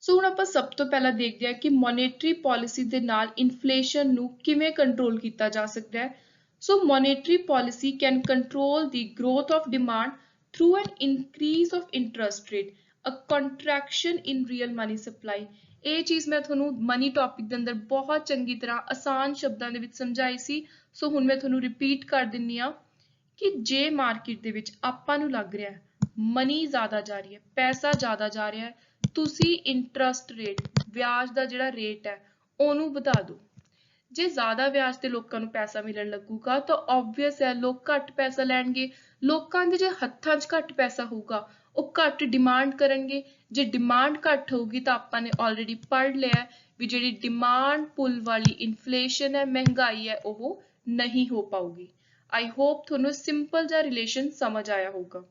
ਸੋ ਹੁਣ ਆਪਾਂ ਸਭ ਤੋਂ ਪਹਿਲਾਂ ਦੇਖਦੇ ਹਾਂ ਕਿ ਮੋਨੇਟਰੀ ਪਾਲਿਸੀ ਦੇ ਨਾਲ ਇਨਫਲੇਸ਼ਨ ਨੂੰ ਕਿਵੇਂ ਕੰਟਰੋਲ ਕੀਤਾ ਜਾ ਸਕਦਾ ਹੈ। ਸੋ ਮੋਨੇਟਰੀ policy can control the growth of demand through an increase of interest rate, a contraction in real money supply। ਇਹ ਚੀਜ਼ ਮੈਂ ਤੁਹਾਨੂੰ ਮਨੀ ਟੌਪਿਕ ਦੇ ਅੰਦਰ ਬਹੁਤ ਚੰਗੀ ਤਰ੍ਹਾਂ ਆਸਾਨ ਸ਼ਬਦਾਂ ਦੇ ਵਿੱਚ ਸਮਝਾਈ ਸੀ। ਸੋ ਹੁਣ ਮੈਂ ਤੁਹਾਨੂੰ ਰਿਪੀਟ ਕਰ ਦਿੰਨੀ ਆ ਕਿ ਜੇ ਮਾਰਕੀਟ ਦੇ ਵਿੱਚ ਆਪਾਂ ਨੂੰ ਲੱਗ ਰਿਹਾ ਮਨੀ ਜ਼ਿਆਦਾ ਜਾ ਰਹੀ ਹੈ, ਪੈਸਾ ਜ਼ਿਆਦਾ ਜਾ ਰਿਹਾ ਹੈ, ਤੁਸੀਂ ਇੰਟਰਸਟ ਰੇਟ, ਵਿਆਜ ਦਾ ਜਿਹੜਾ ਰੇਟ ਹੈ ਉਹਨੂੰ ਵਧਾ ਦਿਓ। ਜੇ ਜ਼ਿਆਦਾ ਵਿਆਜ ਤੇ ਲੋਕਾਂ ਨੂੰ ਪੈਸਾ ਮਿਲਣ ਲੱਗੂਗਾ ਤਾਂ obvious ਹੈ ਲੋਕ ਘੱਟ ਪੈਸਾ ਲੈਣਗੇ। ਲੋਕਾਂ ਦੇ ਜੇ ਹੱਥਾਂ 'ਚ ਘੱਟ ਪੈਸਾ ਹੋਊਗਾ ਉਹ ਘੱਟ ਡਿਮਾਂਡ ਕਰਨਗੇ। ਜੇ ਡਿਮਾਂਡ ਘੱਟ ਹੋਊਗੀ ਤਾਂ ਆਪਾਂ ਨੇ ਆਲਰੇਡੀ ਪੜ੍ਹ ਲਿਆ ਵੀ ਜਿਹੜੀ ਡਿਮਾਂਡ ਪੁੱਲ ਵਾਲੀ ਇਨਫਲੇਸ਼ਨ ਹੈ, ਮਹਿੰਗਾਈ ਹੈ, ਉਹ ਨਹੀਂ ਹੋ ਪਾਊਗੀ। ਆਈ ਹੋਪ ਤੁਹਾਨੂੰ ਸਿੰਪਲ ਜਿਹਾ ਰਿਲੇਸ਼ਨ ਸਮਝ ਆਇਆ ਹੋਊਗਾ।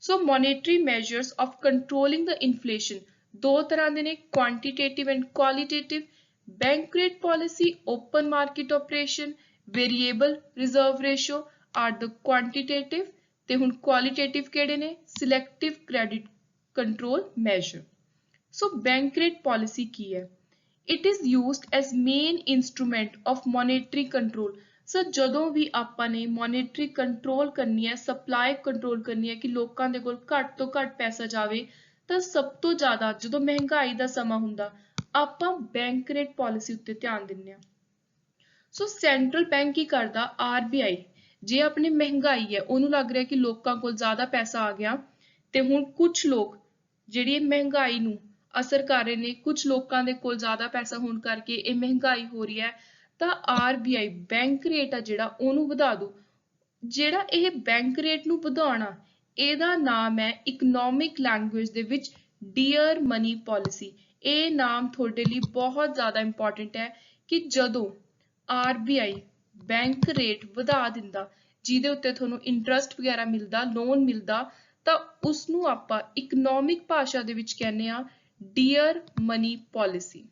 So monetary measures of controlling the inflation ਦੋ ਤਰ੍ਹਾਂ ਦੇ ਨੇ, quantitative and qualitative. Bank rate policy, open market operation, variable reserve ratio are the quantitative. ਤੇ ਹੁਣ ਕੁਆਲਿਟੇਟਿਵ ਕਿਹੜੇ ਨੇ? Selective credit control measure. So bank rate policy ਕੀ ਹੈ? It is used as main instrument of monetary control. So ਜਦੋਂ ਵੀ ਆਪਾਂ ਨੇ ਮੋਨੇਟਰੀ ਕੰਟਰੋਲ ਕਰਨੀ ਹੈ, ਸਪਲਾਈ ਕੰਟਰੋਲ ਕਰਨੀ ਹੈ ਕਿ ਲੋਕਾਂ ਦੇ ਕੋਲ ਘੱਟ ਤੋਂ ਘੱਟ ਪੈਸਾ ਜਾਵੇ, ਤਾਂ ਸਭ ਤੋਂ ਜ਼ਿਆਦਾ ਜਦੋਂ ਮਹਿੰਗਾਈ ਦਾ ਸਮਾਂ ਹੁੰਦਾ ਆਪਾਂ ਬੈਂਕ ਰੇਟ ਪਾਲਿਸੀ ਉੱਤੇ ਧਿਆਨ ਦਿੰਦੇ ਹਾਂ। ਸੋ ਸੈਂਟਰਲ ਬੈਂਕ ਕੀ ਕਰਦਾ? RBI ਜੇ ਆਪਣੀ ਮਹਿੰਗਾਈ ਹੈ ਉਹਨੂੰ ਲੱਗ ਰਿਹਾ ਕਿ ਲੋਕਾਂ ਕੋਲ ਜ਼ਿਆਦਾ ਪੈਸਾ ਆ ਗਿਆ ਤੇ ਹੁਣ ਕੁਝ ਲੋਕ ਜਿਹੜੀ ਮਹਿੰਗਾਈ ਨੂੰ ਅਸਰ ਕਰ ਰਹੇ ਨੇ, ਕੁਝ ਲੋਕਾਂ ਦੇ ਕੋਲ ਜ਼ਿਆਦਾ ਪੈਸਾ ਹੋਣ ਕਰਕੇ ਇਹ ਮਹਿੰਗਾਈ ਹੋ ਰਹੀ ਹੈ, ਤਾਂ RBI ਬੈਂਕ ਰੇਟ ਆ ਜਿਹੜਾ ਉਹਨੂੰ ਵਧਾ ਦੂ। ਜਿਹੜਾ ਇਹ ਬੈਂਕ ਰੇਟ ਨੂੰ ਵਧਾਉਣਾ ਇਹਦਾ ਨਾਮ ਹੈ ਇਕਨੋਮਿਕ ਲੈਂਗੁਏਜ ਦੇ ਵਿੱਚ ਡੀਅਰ ਮਨੀ ਪਾਲਿਸੀ। ਇਹ ਨਾਮ ਤੁਹਾਡੇ ਲਈ ਬਹੁਤ ਜ਼ਿਆਦਾ ਇੰਪੋਰਟੈਂਟ ਹੈ ਕਿ ਜਦੋਂ RBI ਬੈਂਕ ਰੇਟ ਵਧਾ ਦਿੰਦਾ ਜਿਹਦੇ ਉੱਤੇ ਤੁਹਾਨੂੰ ਇੰਟਰਸਟ ਵਗੈਰਾ ਮਿਲਦਾ, ਲੋਨ ਮਿਲਦਾ, ਤਾਂ ਉਸਨੂੰ ਆਪਾਂ ਇਕਨੋਮਿਕ ਭਾਸ਼ਾ ਦੇ ਵਿੱਚ ਕਹਿੰਦੇ ਆ ਡੀਅਰ ਮਨੀ ਪਾਲਿਸੀ।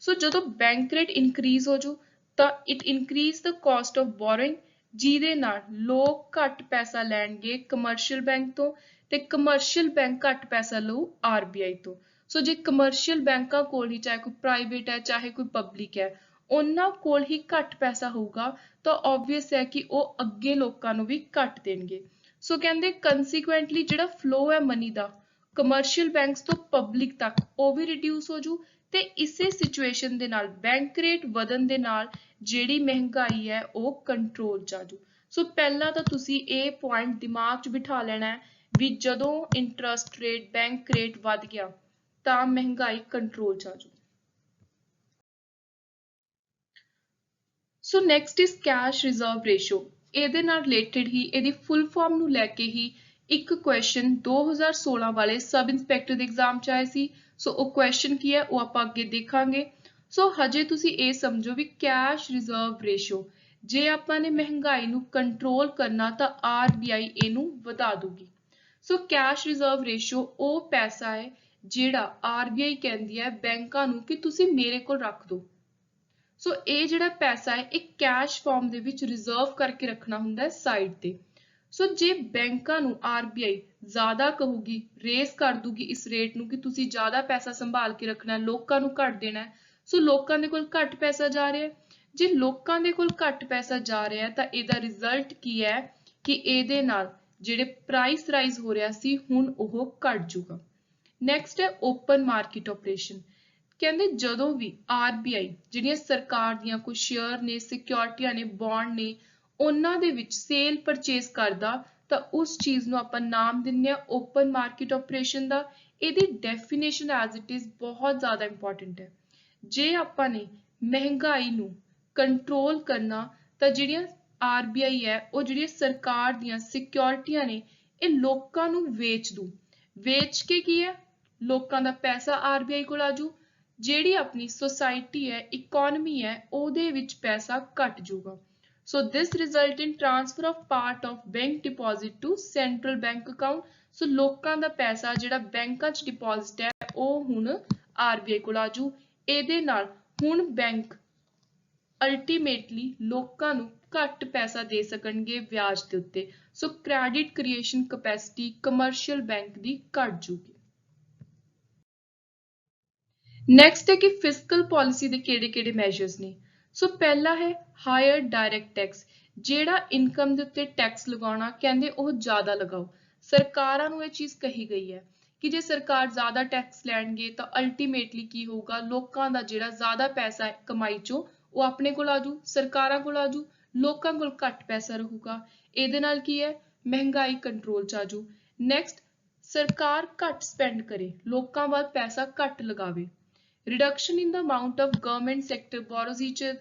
ਸੋ ਜਦੋਂ ਬੈਂਕ ਰੇਟ ਇਨਕਰੀਜ਼ ਹੋ ਜੂ ਤਾਂ it increase the caste of boring, ਜਿਹਦੇ ਨਾਲ ਲੋਕ ਘੱਟ ਪੈਸਾ ਲੈਣਗੇ ਕਮਰਸ਼ੀਅਲ ਬੈਂਕ ਤੋਂ ਤੇ ਕਮਰਸ਼ੀਅਲ ਬੈਂਕ ਘੱਟ ਪੈਸਾ ਲਊ RBI ਤੋਂ। ਸੋ ਜੇ ਕਮਰਸ਼ੀਅਲ ਬੈਂਕਾਂ ਕੋਲ ਹੀ, ਚਾਹੇ ਕੋਈ ਪ੍ਰਾਈਵੇਟ ਹੈ ਚਾਹੇ ਕੋਈ ਪਬਲਿਕ ਹੈ, ਉਹਨਾਂ ਕੋਲ ਹੀ ਘੱਟ ਪੈਸਾ ਹੋਊਗਾ ਤਾਂ obvious ਹੈ ਕਿ ਉਹ ਅੱਗੇ ਲੋਕਾਂ ਨੂੰ ਵੀ ਘੱਟ ਦੇਣਗੇ। ਸੋ ਕਹਿੰਦੇ ਕੰਸੀਕੁਐਂਟਲੀ ਜਿਹੜਾ ਫਲੋ ਹੈ ਮਨੀ ਦਾ ਕਮਰਸ਼ੀਅਲ ਬੈਂਕਸ ਤੋਂ ਪਬਲਿਕ ਤੱਕ ਉਹ ਵੀ ਰਿਡਿਊਸ ਹੋ ਜੂ ਤੇ ਇਸੇ ਸਿਚੁਏਸ਼ਨ ਦੇ ਨਾਲ ਬੈਂਕ ਰੇਟ ਵਧਣ ਦੇ ਨਾਲ ਜਿਹੜੀ ਮਹਿੰਗਾਈ ਹੈ ਉਹ ਕੰਟਰੋਲ 'ਚ ਆ ਜੂ। ਸੋ ਪਹਿਲਾਂ ਤਾਂ ਤੁਸੀਂ ਇਹ ਪੁਆਇੰਟ ਦਿਮਾਗ 'ਚ ਬਿਠਾ ਲੈਣਾ ਹੈ ਵੀ ਜਦੋਂ ਇੰਟਰਸਟ ਰੇਟ, ਬੈਂਕ ਰੇਟ ਵੱਧ ਗਿਆ ਤਾਂ ਮਹਿੰਗਾਈ ਕੰਟਰੋਲ 'ਚ ਆ ਜੂ। So next is cash reserve ratio. ਇਹਦੇ ਨਾਲ ਰਿਲੇਟਡ ਹੀ ਇਹਦੀ ਫੁੱਲ ਫਾਰਮ ਨੂੰ ਲੈ ਕੇ ਹੀ ਇੱਕ ਕੁਐਸਚਨ 2016 ਵਾਲੇ ਸਬ ਇੰਸਪੈਕਟਰ ਦੇ ਐਗਜ਼ਾਮ 'ਚ ਆਇਆ ਸੀ। ਸੋ ਉਹ ਕੁਐਸਚਨ ਕੀ ਹੈ ਉਹ ਆਪਾਂ ਅੱਗੇ ਦੇਖਾਂਗੇ। ਸੋ ਹਜੇ ਤੁਸੀਂ ਇਹ ਸਮਝੋ ਵੀ ਕੈਸ਼ ਰਿਜ਼ਰਵ ਰੇਸ਼ੋ, ਜੇ ਆਪਾਂ ਨੇ ਮਹਿੰਗਾਈ ਨੂੰ ਕੰਟਰੋਲ ਕਰਨਾ ਤਾਂ RBI ਇਹਨੂੰ ਵਧਾ ਦੂਗੀ। ਸੋ ਕੈਸ਼ ਰਿਜ਼ਰਵ ਰੇਸ਼ੋ ਉਹ ਪੈਸਾ ਹੈ ਜਿਹੜਾ RBI ਕਹਿੰਦੀ ਹੈ ਬੈਂਕਾਂ ਨੂੰ ਕਿ ਤੁਸੀਂ ਮੇਰੇ ਕੋਲ ਰੱਖ ਦਿਓ। ਸੋ ਇਹ ਜਿਹੜਾ ਪੈਸਾ ਹੈ ਇਹ ਕੈਸ਼ ਫਾਰਮ ਦੇ ਵਿੱਚ ਰਿਜ਼ਰਵ ਕਰਕੇ ਰੱਖਣਾ ਹੁੰਦਾ ਹੈ ਸਾਈਡ ਤੇ। ਸੋ ਜੇ ਬੈਂਕਾਂ ਨੂੰ RBI ਜ਼ਿਆਦਾ ਕਹੂਗੀ, ਰੇਸ ਕਰ ਦੂਗੀ ਇਸ ਰੇਟ ਨੂੰ ਕਿ ਤੁਸੀਂ ਜ਼ਿਆਦਾ ਪੈਸਾ ਸੰਭਾਲ ਕੇ ਰੱਖਣਾ, ਲੋਕਾਂ ਨੂੰ ਘੱਟ ਦੇਣਾ, ਸੋ ਲੋਕਾਂ ਦੇ ਕੋਲ ਘੱਟ ਪੈਸਾ ਜਾ ਰਿਹਾ, ਜੇ ਲੋਕਾਂ ਦੇ ਕੋਲ ਘੱਟ ਪੈਸਾ ਜਾ ਰਿਹਾ ਤਾਂ ਇਹਦਾ ਰਿਜ਼ਲਟ ਕੀ ਹੈ ਕਿ ਇਹਦੇ ਨਾਲ ਜਿਹੜੇ ਪ੍ਰਾਈਸ ਰਾਈਜ਼ ਹੋ ਰਿਹਾ ਸੀ ਹੁਣ ਉਹ ਘਟ ਜਾਊਗਾ। ਨੈਕਸਟ ਹੈ ਓਪਨ ਮਾਰਕੀਟ ਆਪਰੇਸ਼ਨ। ਕਹਿੰਦੇ ਜਦੋਂ ਵੀ RBI ਜਿਹੜੀਆਂ ਸਰਕਾਰ ਦੀਆਂ ਕੋਈ ਸ਼ੇਅਰ ਨੇ, ਸਿਕਿਉਰਿਟੀਆਂ ਨੇ, ਬੌਂਡ ਨੇ, ਉਹਨਾਂ ਦੇ ਵਿੱਚ ਸੇਲ ਪਰਚੇਸ ਕਰਦਾ ਤਾਂ ਉਸ ਚੀਜ਼ ਨੂੰ ਆਪਾਂ ਨਾਮ ਦਿੰਦੇ ਆ ਓਪਨ ਮਾਰਕੀਟ ਆਪਰੇਸ਼ਨ ਦਾ। ਇਹਦੀ ਡੈਫੀਨੇਸ਼ਨ ਐਜ਼ ਇਟ ਇਜ਼ ਬਹੁਤ ਜ਼ਿਆਦਾ ਇੰਪੋਰਟੈਂਟ ਹੈ। ਜੇ ਆਪਾਂ ਨੇ ਮਹਿੰਗਾਈ ਨੂੰ ਕੰਟਰੋਲ ਕਰਨਾ ਤਾਂ ਜਿਹੜੀਆਂ RBI ਹੈ ਉਹ ਜਿਹੜੀਆਂ ਸਰਕਾਰ ਦੀਆਂ ਸਿਕਿਉਰਿਟੀਆਂ ਨੇ ਇਹ ਲੋਕਾਂ ਨੂੰ ਵੇਚ ਦੂ। ਵੇਚ ਕੇ ਕੀ ਹੈ, ਲੋਕਾਂ ਦਾ ਪੈਸਾ RBI ਕੋਲ ਆਜੂ, ਜਿਹੜੀ ਆਪਣੀ ਸੋਸਾਇਟੀ ਹੈ, ਇਕੋਨਮੀ ਹੈ, ਉਹਦੇ ਵਿੱਚ ਪੈਸਾ ਘਟ ਜਾਊਗਾ। So this result in transfer of part of bank deposit to central bank account। So ਲੋਕਾਂ ਦਾ ਪੈਸਾ ਜਿਹੜਾ ਬੈਂਕਾਂ 'ਚ ਡਿਪੋਜ਼ਿਟ ਹੈ ਉਹ ਹੁਣ RBI ਕੋਲ ਆਜੂ। ਇਹਦੇ ਨਾਲ ਹੁਣ ਬੈਂਕ ਅਲਟੀਮੇਟਲੀ ਲੋਕਾਂ ਨੂੰ ਘੱਟ ਪੈਸਾ ਦੇ ਸਕਣਗੇ ਵਿਆਜ ਦੇ ਉੱਤੇ। So credit creation capacity commercial bank ਦੀ ਘਟ ਜੂਗੀ। ਨੈਕਸਟ ਹੈ ਕਿ ਫਿਸਕਲ ਪਾਲਿਸੀ ਦੇ ਕਿਹੜੇ-ਕਿਹੜੇ ਮੈਜਰਸ ਨੇ। ਸੋ ਪਹਿਲਾ ਹੈ ਹਾਇਰ ਡਾਇਰੈਕਟ ਟੈਕਸ। ਜਿਹੜਾ ਇਨਕਮ ਦੇ ਉੱਤੇ ਟੈਕਸ ਲਗਾਉਣਾ ਕਹਿੰਦੇ ਉਹ ਜ਼ਿਆਦਾ ਲਗਾਓ। ਸਰਕਾਰਾਂ ਨੂੰ ਇਹ ਚੀਜ਼ ਕਹੀ ਗਈ ਹੈ ਕਿ ਜੇ ਸਰਕਾਰ ਜ਼ਿਆਦਾ ਟੈਕਸ ਲੈਣਗੇ ਤਾਂ ਅਲਟੀਮੇਟਲੀ ਕੀ ਹੋਊਗਾ, ਲੋਕਾਂ ਦਾ ਜਿਹੜਾ ਜ਼ਿਆਦਾ ਪੈਸਾ ਹੈ ਕਮਾਈ ਚੋਂ ਉਹ ਆਪਣੇ ਕੋਲ ਆਜੂ, ਸਰਕਾਰਾਂ ਕੋਲ ਆਜੂ, ਲੋਕਾਂ ਕੋਲ ਘੱਟ ਪੈਸਾ ਰਹੂਗਾ। ਇਹਦੇ ਨਾਲ ਕੀ ਹੈ, ਮਹਿੰਗਾਈ ਕੰਟਰੋਲ 'ਚ ਆਜੂ। ਨੈਕਸਟ, ਸਰਕਾਰ ਘੱਟ ਸਪੈਂਡ ਕਰੇ, ਲੋਕਾਂ ਵੱਲ ਪੈਸਾ ਘੱਟ ਲਗਾਵੇ। Reduction in the amount of government sector borrows each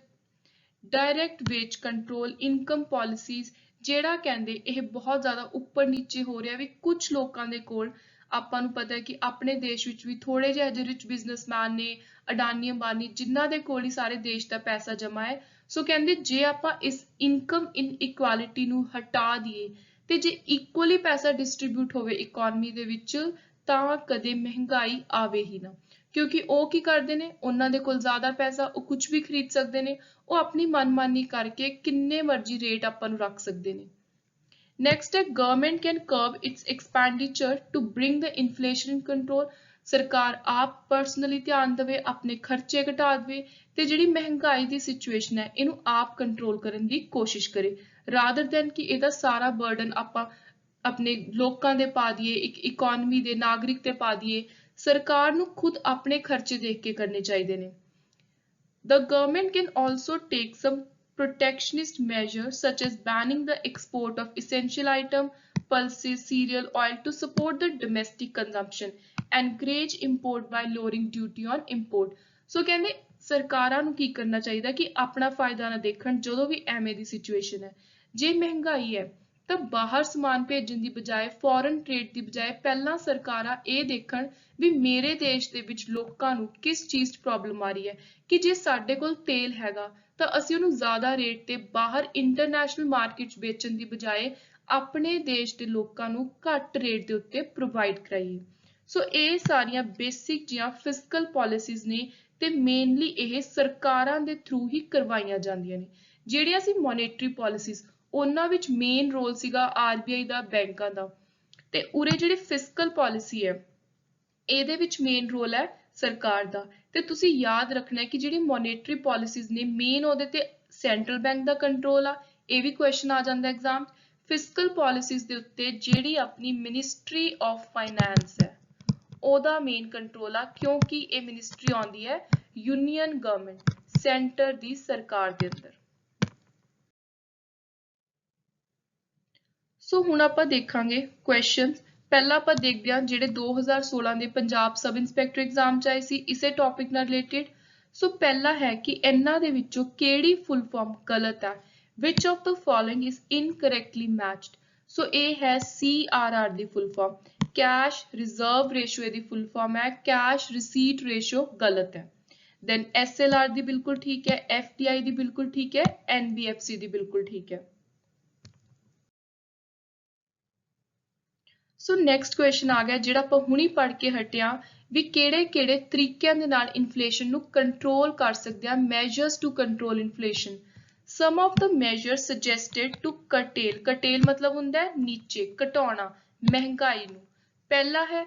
direct wage control income policies। ਜਿਹੜਾ ਕਹਿੰਦੇ ਇਹ ਬਹੁਤ ਜ਼ਿਆਦਾ ਉੱਪਰ ਨੀਚੇ ਹੋ ਰਿਹਾ ਵੀ ਕੁਝ ਲੋਕਾਂ ਦੇ ਕੋਲ, ਆਪਾਂ ਨੂੰ ਪਤਾ ਹੈ ਕਿ ਆਪਣੇ ਦੇਸ਼ ਵਿੱਚ ਵੀ ਥੋੜੇ ਜਿਹੇ ਅਜੇ ਰਿਚ ਬਿਜ਼ਨਸਮੈਨ ਨੇ, ਅਡਾਨੀ ਅੰਬਾਨੀ, ਜਿਨ੍ਹਾਂ ਦੇ ਕੋਲ ਹੀ ਸਾਰੇ ਦੇਸ਼ ਦਾ ਪੈਸਾ ਜਮਾ ਹੈ। ਸੋ ਕਹਿੰਦੇ ਜੇ ਆਪਾਂ ਇਸ ਇਨਕਮ ਇਨਇਕੁਆਲਿਟੀ ਨੂੰ ਹਟਾ ਦਈਏ ਤੇ ਜੇ ਇਕੁਅਲੀ ਪੈਸਾ ਡਿਸਟਰੀਬਿਊਟ ਹੋਵੇ ਇਕੋਨਮੀ ਦੇ ਵਿੱਚ ਤਾਂ ਕਦੇ ਮਹਿੰਗਾਈ ਆਵੇ ਹੀ ਨਾ। ਕਿਉਂਕਿ ਉਹ ਕੀ ਕਰਦੇ ਨੇ, ਉਹਨਾਂ ਦੇ ਕੋਲ ਜ਼ਿਆਦਾ ਪੈਸਾ, ਉਹ ਕੁਝ ਵੀ ਖਰੀਦ ਸਕਦੇ ਨੇ, ਉਹ ਆਪਣੀ ਮਨਮਾਨੀ ਕਰਕੇ ਕਿੰਨੇ ਮਰਜ਼ੀ ਰੇਟ ਆਪਾਂ ਨੂੰ ਰੱਖ ਸਕਦੇ ਨੇ। ਨੈਕਸਟ ਹੈ government can curb its expenditure to bring the inflation in control. ਸਰਕਾਰ ਆਪ ਪਰਸਨਲੀ ਧਿਆਨ ਦੇਵੇ, ਆਪਣੇ ਖਰਚੇ ਘਟਾ ਦੇਵੇ ਤੇ ਜਿਹੜੀ ਮਹਿੰਗਾਈ ਦੀ ਸਿਚੁਏਸ਼ਨ ਹੈ ਇਹਨੂੰ ਆਪ ਕੰਟਰੋਲ ਕਰਨ ਦੀ ਕੋਸ਼ਿਸ਼ ਕਰੇ, ਰਾਦਰ ਦੈਨ ਕਿ ਇਹਦਾ ਸਾਰਾ ਬਰਡਨ ਆਪਾਂ ਆਪਣੇ ਲੋਕਾਂ ਦੇ ਪਾ ਦਈਏ, ਇੱਕ ਇਕੋਨਮੀ ਦੇ ਨਾਗਰਿਕ ਤੇ ਪਾ ਦਈਏ। ਸਰਕਾਰ ਨੂੰ ਖੁਦ ਆਪਣੇ ਖਰਚੇ ਦੇਖ ਕੇ ਕਰਨੇ ਚਾਹੀਦੇ ਨੇ। The government can also take some protectionist measures such as banning the export of essential items, pulses, cereal, oil to support the domestic consumption, encourage import by lowering duty on import। ਸੋ ਕਹਿੰਦੇ ਸਰਕਾਰਾਂ ਨੂੰ ਕੀ ਕਰਨਾ ਚਾਹੀਦਾ ਕਿ ਆਪਣਾ ਫਾਇਦਾ ਨਾ ਦੇਖਣ। ਜਦੋਂ ਵੀ ਐਵੇਂ ਦੀ ਸਿਚੁਏਸ਼ਨ ਹੈ, ਜੇ ਮਹਿੰਗਾਈ ਹੈ ਤਾਂ ਬਾਹਰ ਸਮਾਨ ਭੇਜਣ ਦੀ ਬਜਾਏ, ਫੋਰਨ ਟ੍ਰੇਡ ਦੀ ਬਜਾਏ ਪਹਿਲਾਂ ਸਰਕਾਰਾਂ ਇਹ ਦੇਖਣ ਵੀ ਮੇਰੇ ਦੇਸ਼ ਦੇ ਵਿੱਚ ਲੋਕਾਂ ਨੂੰ ਕਿਸ ਚੀਜ਼ 'ਚ ਪ੍ਰੋਬਲਮ ਆ ਰਹੀ ਹੈ ਕਿ ਜੇ ਸਾਡੇ ਕੋਲ ਤੇਲ ਹੈਗਾ ਤਾਂ ਅਸੀਂ ਉਹਨੂੰ ਜ਼ਿਆਦਾ ਰੇਟ ਤੇ ਬਾਹਰ ਇੰਟਰਨੈਸ਼ਨਲ ਮਾਰਕੀਟ 'ਚ ਵੇਚਣ ਦੀ ਬਜਾਏ ਆਪਣੇ ਦੇਸ਼ ਦੇ ਲੋਕਾਂ ਨੂੰ ਘੱਟ ਰੇਟ ਦੇ ਉੱਤੇ ਪ੍ਰੋਵਾਈਡ ਕਰਾਈਏ। ਸੋ ਇਹ ਸਾਰੀਆਂ ਬੇਸਿਕ ਜਿਹੀਆਂ ਫਿਸਕਲ ਪਾਲਿਸੀਜ਼ ਨੇ ਤੇ ਮੇਨਲੀ ਇਹ ਸਰਕਾਰਾਂ ਦੇ ਥਰੂ ਹੀ ਕਰਵਾਈਆਂ ਜਾਂਦੀਆਂ ਨੇ। ਜਿਹੜੀਆਂ ਸੀ ਮੋਨੇਟਰੀ ਪਾਲਿਸੀਜ਼, ਉਹਨਾਂ ਵਿੱਚ ਮੇਨ ਰੋਲ ਸੀਗਾ RBI ਦਾ, ਬੈਂਕਾਂ ਦਾ, ਤੇ ਉਰੇ ਜਿਹੜੀ ਫਿਸਕਲ ਪਾਲਿਸੀ ਹੈ ਇਹਦੇ ਵਿੱਚ ਮੇਨ ਰੋਲ ਹੈ ਸਰਕਾਰ ਦਾ। ਤੇ ਤੁਸੀਂ ਯਾਦ ਰੱਖਣਾ ਹੈ ਕਿ ਜਿਹੜੀ ਮੋਨੇਟਰੀ ਪਾਲਿਸੀਜ਼ ਨੇ ਮੇਨ ਉਹਦੇ ਤੇ ਸੈਂਟਰਲ ਬੈਂਕ ਦਾ ਕੰਟਰੋਲ ਆ, ਇਹ ਵੀ ਕੁਐਸਚਨ ਆ ਜਾਂਦਾ ਐਗਜ਼ਾਮ। ਫਿਸਕਲ ਪਾਲਿਸੀਜ਼ ਦੇ ਉੱਤੇ ਜਿਹੜੀ ਆਪਣੀ ਮਿਨਿਸਟਰੀ ਆਫ ਫਾਈਨੈਂਸ ਹੈ ਉਹਦਾ ਮੇਨ ਕੰਟਰੋਲ ਆ, ਕਿਉਂਕਿ ਇਹ ਮਿਨਿਸਟਰੀ ਆਉਂਦੀ ਹੈ ਯੂਨੀਅਨ ਗਵਰਨਮੈਂਟ, ਸੈਂਟਰ ਦੀ ਸਰਕਾਰ ਦੇ ਅੰਦਰ। ਸੋ ਹੁਣ ਆਪਾਂ ਦੇਖਾਂਗੇ ਕੁਐਸਚਨਸ। ਪਹਿਲਾਂ ਆਪਾਂ ਦੇਖਦੇ ਹਾਂ ਜਿਹੜੇ 2016 ਦੇ ਪੰਜਾਬ ਸਬ ਇੰਸਪੈਕਟਰ ਐਗਜ਼ਾਮ 'ਚ ਆਏ ਸੀ ਇਸੇ ਟੌਪਿਕ ਨਾਲ ਰਿਲੇਟਿਡ। ਸੋ ਪਹਿਲਾ ਹੈ ਕਿ ਇਹਨਾਂ ਦੇ ਵਿੱਚੋਂ ਕਿਹੜੀ ਫੁੱਲ ਫਾਰਮ ਗਲਤ ਹੈ। Which of the following is incorrectly matched. So ਇਹ ਹੈ CRR ਦੀ full form. Cash reserve ratio ਇਹਦੀ ਫੁੱਲ ਫਾਰਮ ਹੈ, ਕੈਸ਼ ਰਿਸੀਟ ਰੇਸ਼ੋ ਗਲਤ ਹੈ। ਦੈਨ SLR ਦੀ ਬਿਲਕੁਲ ਠੀਕ ਹੈ, FDI ਦੀ ਬਿਲਕੁਲ ਠੀਕ ਹੈ, NBFC ਦੀ ਬਿਲਕੁਲ ਠੀਕ ਹੈ। ਸੋ ਨੈਕਸਟ ਕੁਐਸਚਨ ਆ ਗਿਆ ਜਿਹੜਾ ਆਪਾਂ ਹੁਣੀ ਪੜ੍ਹ ਕੇ ਹਟਿਆ ਵੀ ਕਿਹੜੇ-ਕਿਹੜੇ ਤਰੀਕਿਆਂ ਦੇ ਨਾਲ ਇਨਫਲੇਸ਼ਨ ਨੂੰ ਕੰਟਰੋਲ ਕਰ ਸਕਦੇ ਆ। Measures to control inflation. Some of the measures suggested to curtail ਮਤਲਬ ਹੁੰਦਾ ਹੈ ਨੀਚੇ, ਘਟਾਉਣਾ ਮਹਿੰਗਾਈ ਨੂੰ। ਪਹਿਲਾ ਹੈ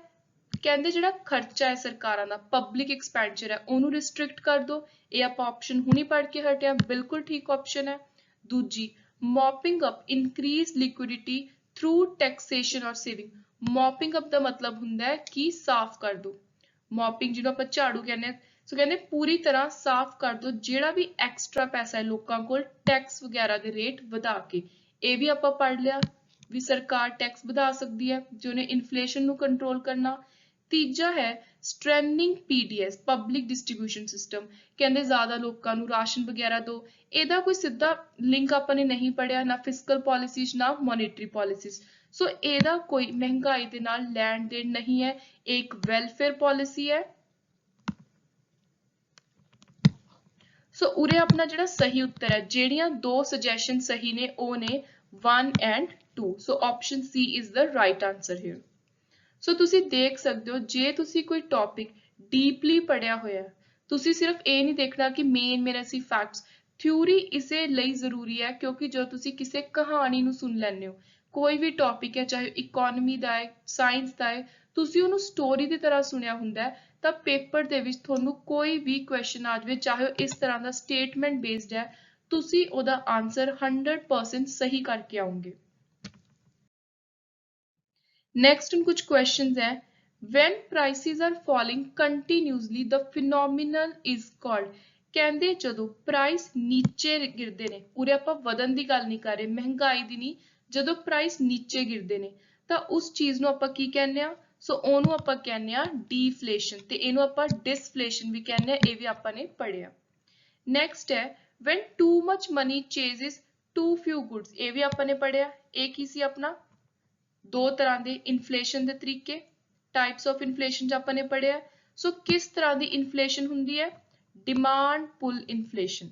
ਕਹਿੰਦੇ ਜਿਹੜਾ ਖਰਚਾ ਹੈ ਸਰਕਾਰਾਂ ਦਾ ਪਬਲਿਕ ਐਕਸਪੈਂਡੀਚਰ ਹੈ ਉਹਨੂੰ ਰਿਸਟ੍ਰਿਕਟ ਕਰ ਦੋ। ਇਹ ਆਪਾਂ ਆਪਸ਼ਨ ਹੁਣੀ ਪੜ੍ਹ ਕੇ ਹਟਿਆ, ਬਿਲਕੁਲ ਠੀਕ ਆਪਸ਼ਨ ਹੈ। ਦੂਜੀ, ਮੋਪਿੰਗ ਅਪ ਇਨਕਰੀਜ਼ ਲਿਕੁਇਡਿਟੀ ਥਰੂ ਟੈਕਸੇਸ਼ਨ ਔਰ ਸੇਵਿੰਗ। ਮੋਪਿੰਗ ਅਪ ਦਾ ਮਤਲਬ ਹੁੰਦਾ ਹੈ ਕਿ ਸਾਫ਼ ਕਰ ਦੋ। ਮੋਪਿੰਗ ਜਿਹਨੂੰ ਆਪਾਂ ਝਾੜੂ ਕਹਿੰਦੇ ਹਾਂ, ਸੋ ਕਹਿੰਦੇ ਪੂਰੀ ਤਰ੍ਹਾਂ ਸਾਫ਼ ਕਰ ਦੋ ਜਿਹੜਾ ਵੀ ਐਕਸਟਰਾ ਪੈਸਾ ਹੈ ਲੋਕਾਂ ਕੋਲ ਟੈਕਸ ਵਗੈਰਾ ਦੇ ਰੇਟ ਵਧਾ ਕੇ। ਇਹ ਵੀ ਆਪਾਂ ਪੜ੍ਹ ਲਿਆ ਵੀ ਸਰਕਾਰ ਟੈਕਸ ਵਧਾ ਸਕਦੀ ਹੈ ਜੇ ਉਹਨੇ ਇਨਫਲੇਸ਼ਨ ਨੂੰ ਕੰਟਰੋਲ ਕਰਨਾ। ਤੀਜਾ ਹੈ strengthening PDS public distribution system, ਕਹਿੰਦੇ ਜ਼ਿਆਦਾ ਲੋਕਾਂ ਨੂੰ ਰਾਸ਼ਨ ਵਗੈਰਾ ਦੋ। ਇਹਦਾ ਕੋਈ ਸਿੱਧਾ ਲਿੰਕ ਆਪਾਂ ਨੇ ਨਹੀਂ ਪੜਿਆ, ਨਾ ਫਿਸਕਲ ਪਾਲਿਸੀਜ਼ ਨਾ ਮੋਨੇਟਰੀ ਪਾਲਿਸੀਜ਼। ਸੋ ਇਹਦਾ ਕੋਈ ਮਹਿੰਗਾਈ ਦੇ ਨਾਲ ਲੈਣ ਦੇਣ ਨਹੀਂ ਹੈ, ਇਹ ਇੱਕ ਵੈਲਫੇਅਰ ਪਾਲਿਸੀ ਹੈ। ਸੋ ਉਰੇ ਆਪਣਾ ਜਿਹੜਾ ਸਹੀ ਉੱਤਰ ਹੈ, ਜਿਹੜੀਆਂ ਦੋ ਸੁਜੈਸ਼ਨ ਸਹੀ ਨੇ ਉਹ ਨੇ 1 and 2। So option C is the right answer here। ਸੋ ਤੁਸੀਂ ਦੇਖ ਸਕਦੇ ਹੋ ਜੇ ਤੁਸੀਂ ਕੋਈ ਟੌਪਿਕ ਡੀਪਲੀ ਪੜ੍ਹਿਆ ਹੋਇਆ ਹੈ, ਤੁਸੀਂ ਸਿਰਫ ਇਹ ਨਹੀਂ ਦੇਖਣਾ ਕਿ ਮੇਨ ਅਸੀਂ ਫੈਕਟਸ। ਥਿਊਰੀ ਇਸੇ ਲਈ ਜ਼ਰੂਰੀ ਹੈ ਕਿਉਂਕਿ ਜਦੋਂ ਤੁਸੀਂ ਕਿਸੇ ਕਹਾਣੀ ਨੂੰ ਸੁਣ ਲੈਂਦੇ ਹੋ, ਕੋਈ ਵੀ ਟੌਪਿਕ ਹੈ ਚਾਹੇ ਇਕੋਨਮੀ ਦਾ ਹੈ ਸਾਇੰਸ ਦਾ ਹੈ, ਤੁਸੀਂ ਉਹਨੂੰ ਸਟੋਰੀ ਦੀ ਤਰ੍ਹਾਂ ਸੁਣਿਆ ਹੁੰਦਾ ਹੈ ਤਾਂ ਪੇਪਰ ਦੇ ਵਿੱਚ ਤੁਹਾਨੂੰ ਕੋਈ ਵੀ ਕੁਐਸਚਨ ਆ ਜਾਵੇ ਚਾਹੇ ਉਹ ਇਸ ਤਰ੍ਹਾਂ ਦਾ ਸਟੇਟਮੈਂਟ ਬੇਸਡ ਹੈ, ਤੁਸੀਂ ਉਹਦਾ ਆਨਸਰ 100% ਸਹੀ ਕਰਕੇ ਆਉਂਗੇ। Next in कुछ questions है, when prices are falling continuously the phenomenon is called। ਕਹਿੰਦੇ ਜਦੋਂ ਪ੍ਰਾਈਸ ਨੀਚੇ ਗਿਰਦੇ ਨੇ, ਉਰੇ ਆਪਾਂ ਵਧਣ ਦੀ ਗੱਲ ਨਹੀਂ ਕਰ ਰਹੇ, ਮਹਿੰਗਾਈ ਦੀ ਨਹੀਂ, ਜਦੋਂ ਪ੍ਰਾਈਸ ਨੀਚੇ ਗਿਰਦੇ ਨੇ ਤਾਂ ਉਸ ਚੀਜ਼ ਨੂੰ ਆਪਾਂ ਕੀ ਕਹਿੰਦੇ ਆ? ਸੋ ਉਹਨੂੰ ਆਪਾਂ ਕਹਿੰਦੇ ਆ ਡੀਫਲੇਸ਼ਨ, ਤੇ ਇਹਨੂੰ ਆਪਾਂ ਡਿਸਫਲੇਸ਼ਨ ਵੀ ਕਹਿੰਦੇ ਆ, ਇਹ ਵੀ ਆਪਾਂ ਨੇ ਪੜ੍ਹਿਆ। ਨੈਕਸਟ ਹੈ when too much money chases too few goods, ਇਹ ਵੀ ਆਪਾਂ ਨੇ ਪੜ੍ਹਿਆ। ਇਹ ਕੀ ਸੀ ਆਪਣਾ? ਦੋ ਤਰ੍ਹਾਂ ਦੇ ਇਨਫਲੇਸ਼ਨ ਦੇ ਤਰੀਕੇ, ਟਾਈਪਸ ਆਫ ਇਨਫਲੇਸ਼ਨ ਚ ਆਪਾਂ ਨੇ ਪੜ੍ਹਿਆ। ਸੋ ਕਿਸ ਤਰ੍ਹਾਂ ਦੀ ਇਨਫਲੇਸ਼ਨ ਹੁੰਦੀ ਹੈ? Demand pull inflation.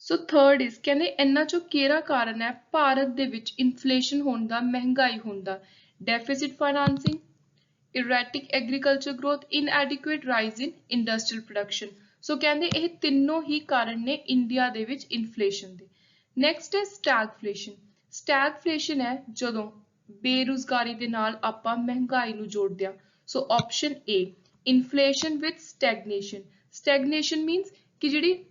So third is, ਕਹਿੰਦੇ ਇਹਨਾਂ ਚੋਂ ਕਿਹੜਾ ਕਾਰਨ ਹੈ ਭਾਰਤ ਦੇ ਵਿੱਚ ਇਨਫਲੇਸ਼ਨ ਹੋਣ ਦਾ, ਮਹਿੰਗਾਈ ਹੋਣ ਦਾ? Deficit financing, erratic agriculture growth, inadequate rise in industrial production। So ਕਹਿੰਦੇ ਇਹ ਤਿੰਨੋਂ ਹੀ ਕਾਰਨ ਨੇ ਇੰਡੀਆ ਦੇ ਵਿੱਚ ਇਨਫਲੇਸ਼ਨ ਦੇ। ਨੈਕਸਟ ਹੈ ਸਟੈਗਫਲੇਸ਼ਨ। ਸਟੈਗਫਲੇਸ਼ਨ ਹੈ ਜਦੋਂ ਬੇਰੁਜ਼ਗਾਰੀ ਦੇ ਨਾਲ ਆਪਾਂ ਮਹਿੰਗਾਈ ਨੂੰ ਜੋੜਦੇ ਹਾਂ। So option A, inflation with stagnation. Stagnation means ਕਿ ਜਿਹੜੀ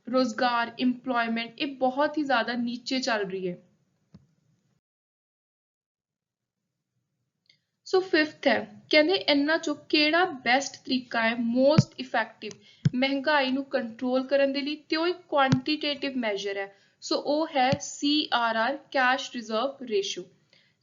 ਰੋਜ਼ਗਾਰ, ਇੰਪਲੋਇਮੈਂਟ ਇਹ ਬਹੁਤ ਹੀ ਜ਼ਿਆਦਾ ਨੀਚੇ ਚੱਲ ਰਹੀ ਹੈ। ਸੋ ਫਿਫਥ ਹੈ, ਕਹਿੰਦੇ ਇਹਨਾਂ ਚੋਂ ਕਿਹੜਾ ਬੈਸਟ ਤਰੀਕਾ ਹੈ, ਮੋਸਟ ਇਫੈਕਟਿਵ ਮਹਿੰਗਾਈ ਨੂੰ ਕੰਟਰੋਲ ਕਰਨ ਦੇ ਲਈ, ਤੇ ਉਹ ਇੱਕ ਕੁਆਂਟੀਟੇਟਿਵ ਮੈਜਰ ਹੈ। ਸੋ ਉਹ ਹੈ CRR, cash reserve ratio.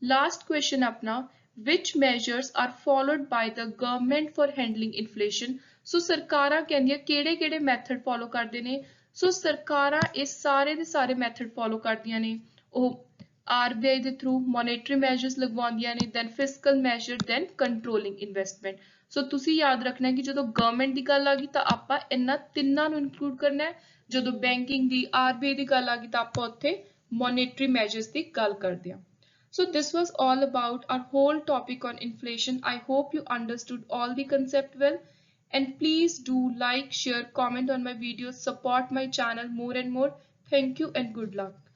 Last question ਆਪਣਾ, which measures are followed by the government for handling inflation। ਸੋ ਸਰਕਾਰਾਂ ਕਹਿੰਦੀਆਂ ਕਿਹੜੇ ਮੈਥਡ ਫੋਲੋ ਕਰਦੇ ਨੇ? ਸੋ ਸਰਕਾਰਾਂ ਇਹ ਸਾਰੇ ਦੇ ਸਾਰੇ ਮੈਥਡ ਫੋਲੋ ਕਰਦੀਆਂ ਨੇ। ਉਹ RBI ਦੇ ਥਰੂ ਮੋਨੇਟਰੀ ਮੈਜਰਸ ਲਗਵਾਉਂਦੀਆਂ ਨੇ, then fiscal measure, then controlling investment. So ਤੁਸੀਂ ਯਾਦ ਰੱਖਣਾ ਕਿ ਜਦੋਂ ਗਵਰਨਮੈਂਟ ਦੀ ਗੱਲ ਆ ਗਈ ਤਾਂ ਆਪਾਂ ਇਹਨਾਂ ਤਿੰਨਾਂ ਨੂੰ ਇਨਕਲੂਡ ਕਰਨਾ ਹੈ, ਜਦੋਂ ਬੈਂਕਿੰਗ ਦੀ, RBI ਦੀ ਗੱਲ ਆ ਗਈ ਤਾਂ ਆਪਾਂ ਉੱਥੇ ਮੋਨੇਟਰੀ ਮੈਜਰਸ ਦੀ ਗੱਲ ਕਰਦੇ ਹਾਂ। So this was all about our whole topic on inflation। I hope you understood all the concept well, and please do like, share, comment on my videos, support my channel more and more। Thank you and good luck।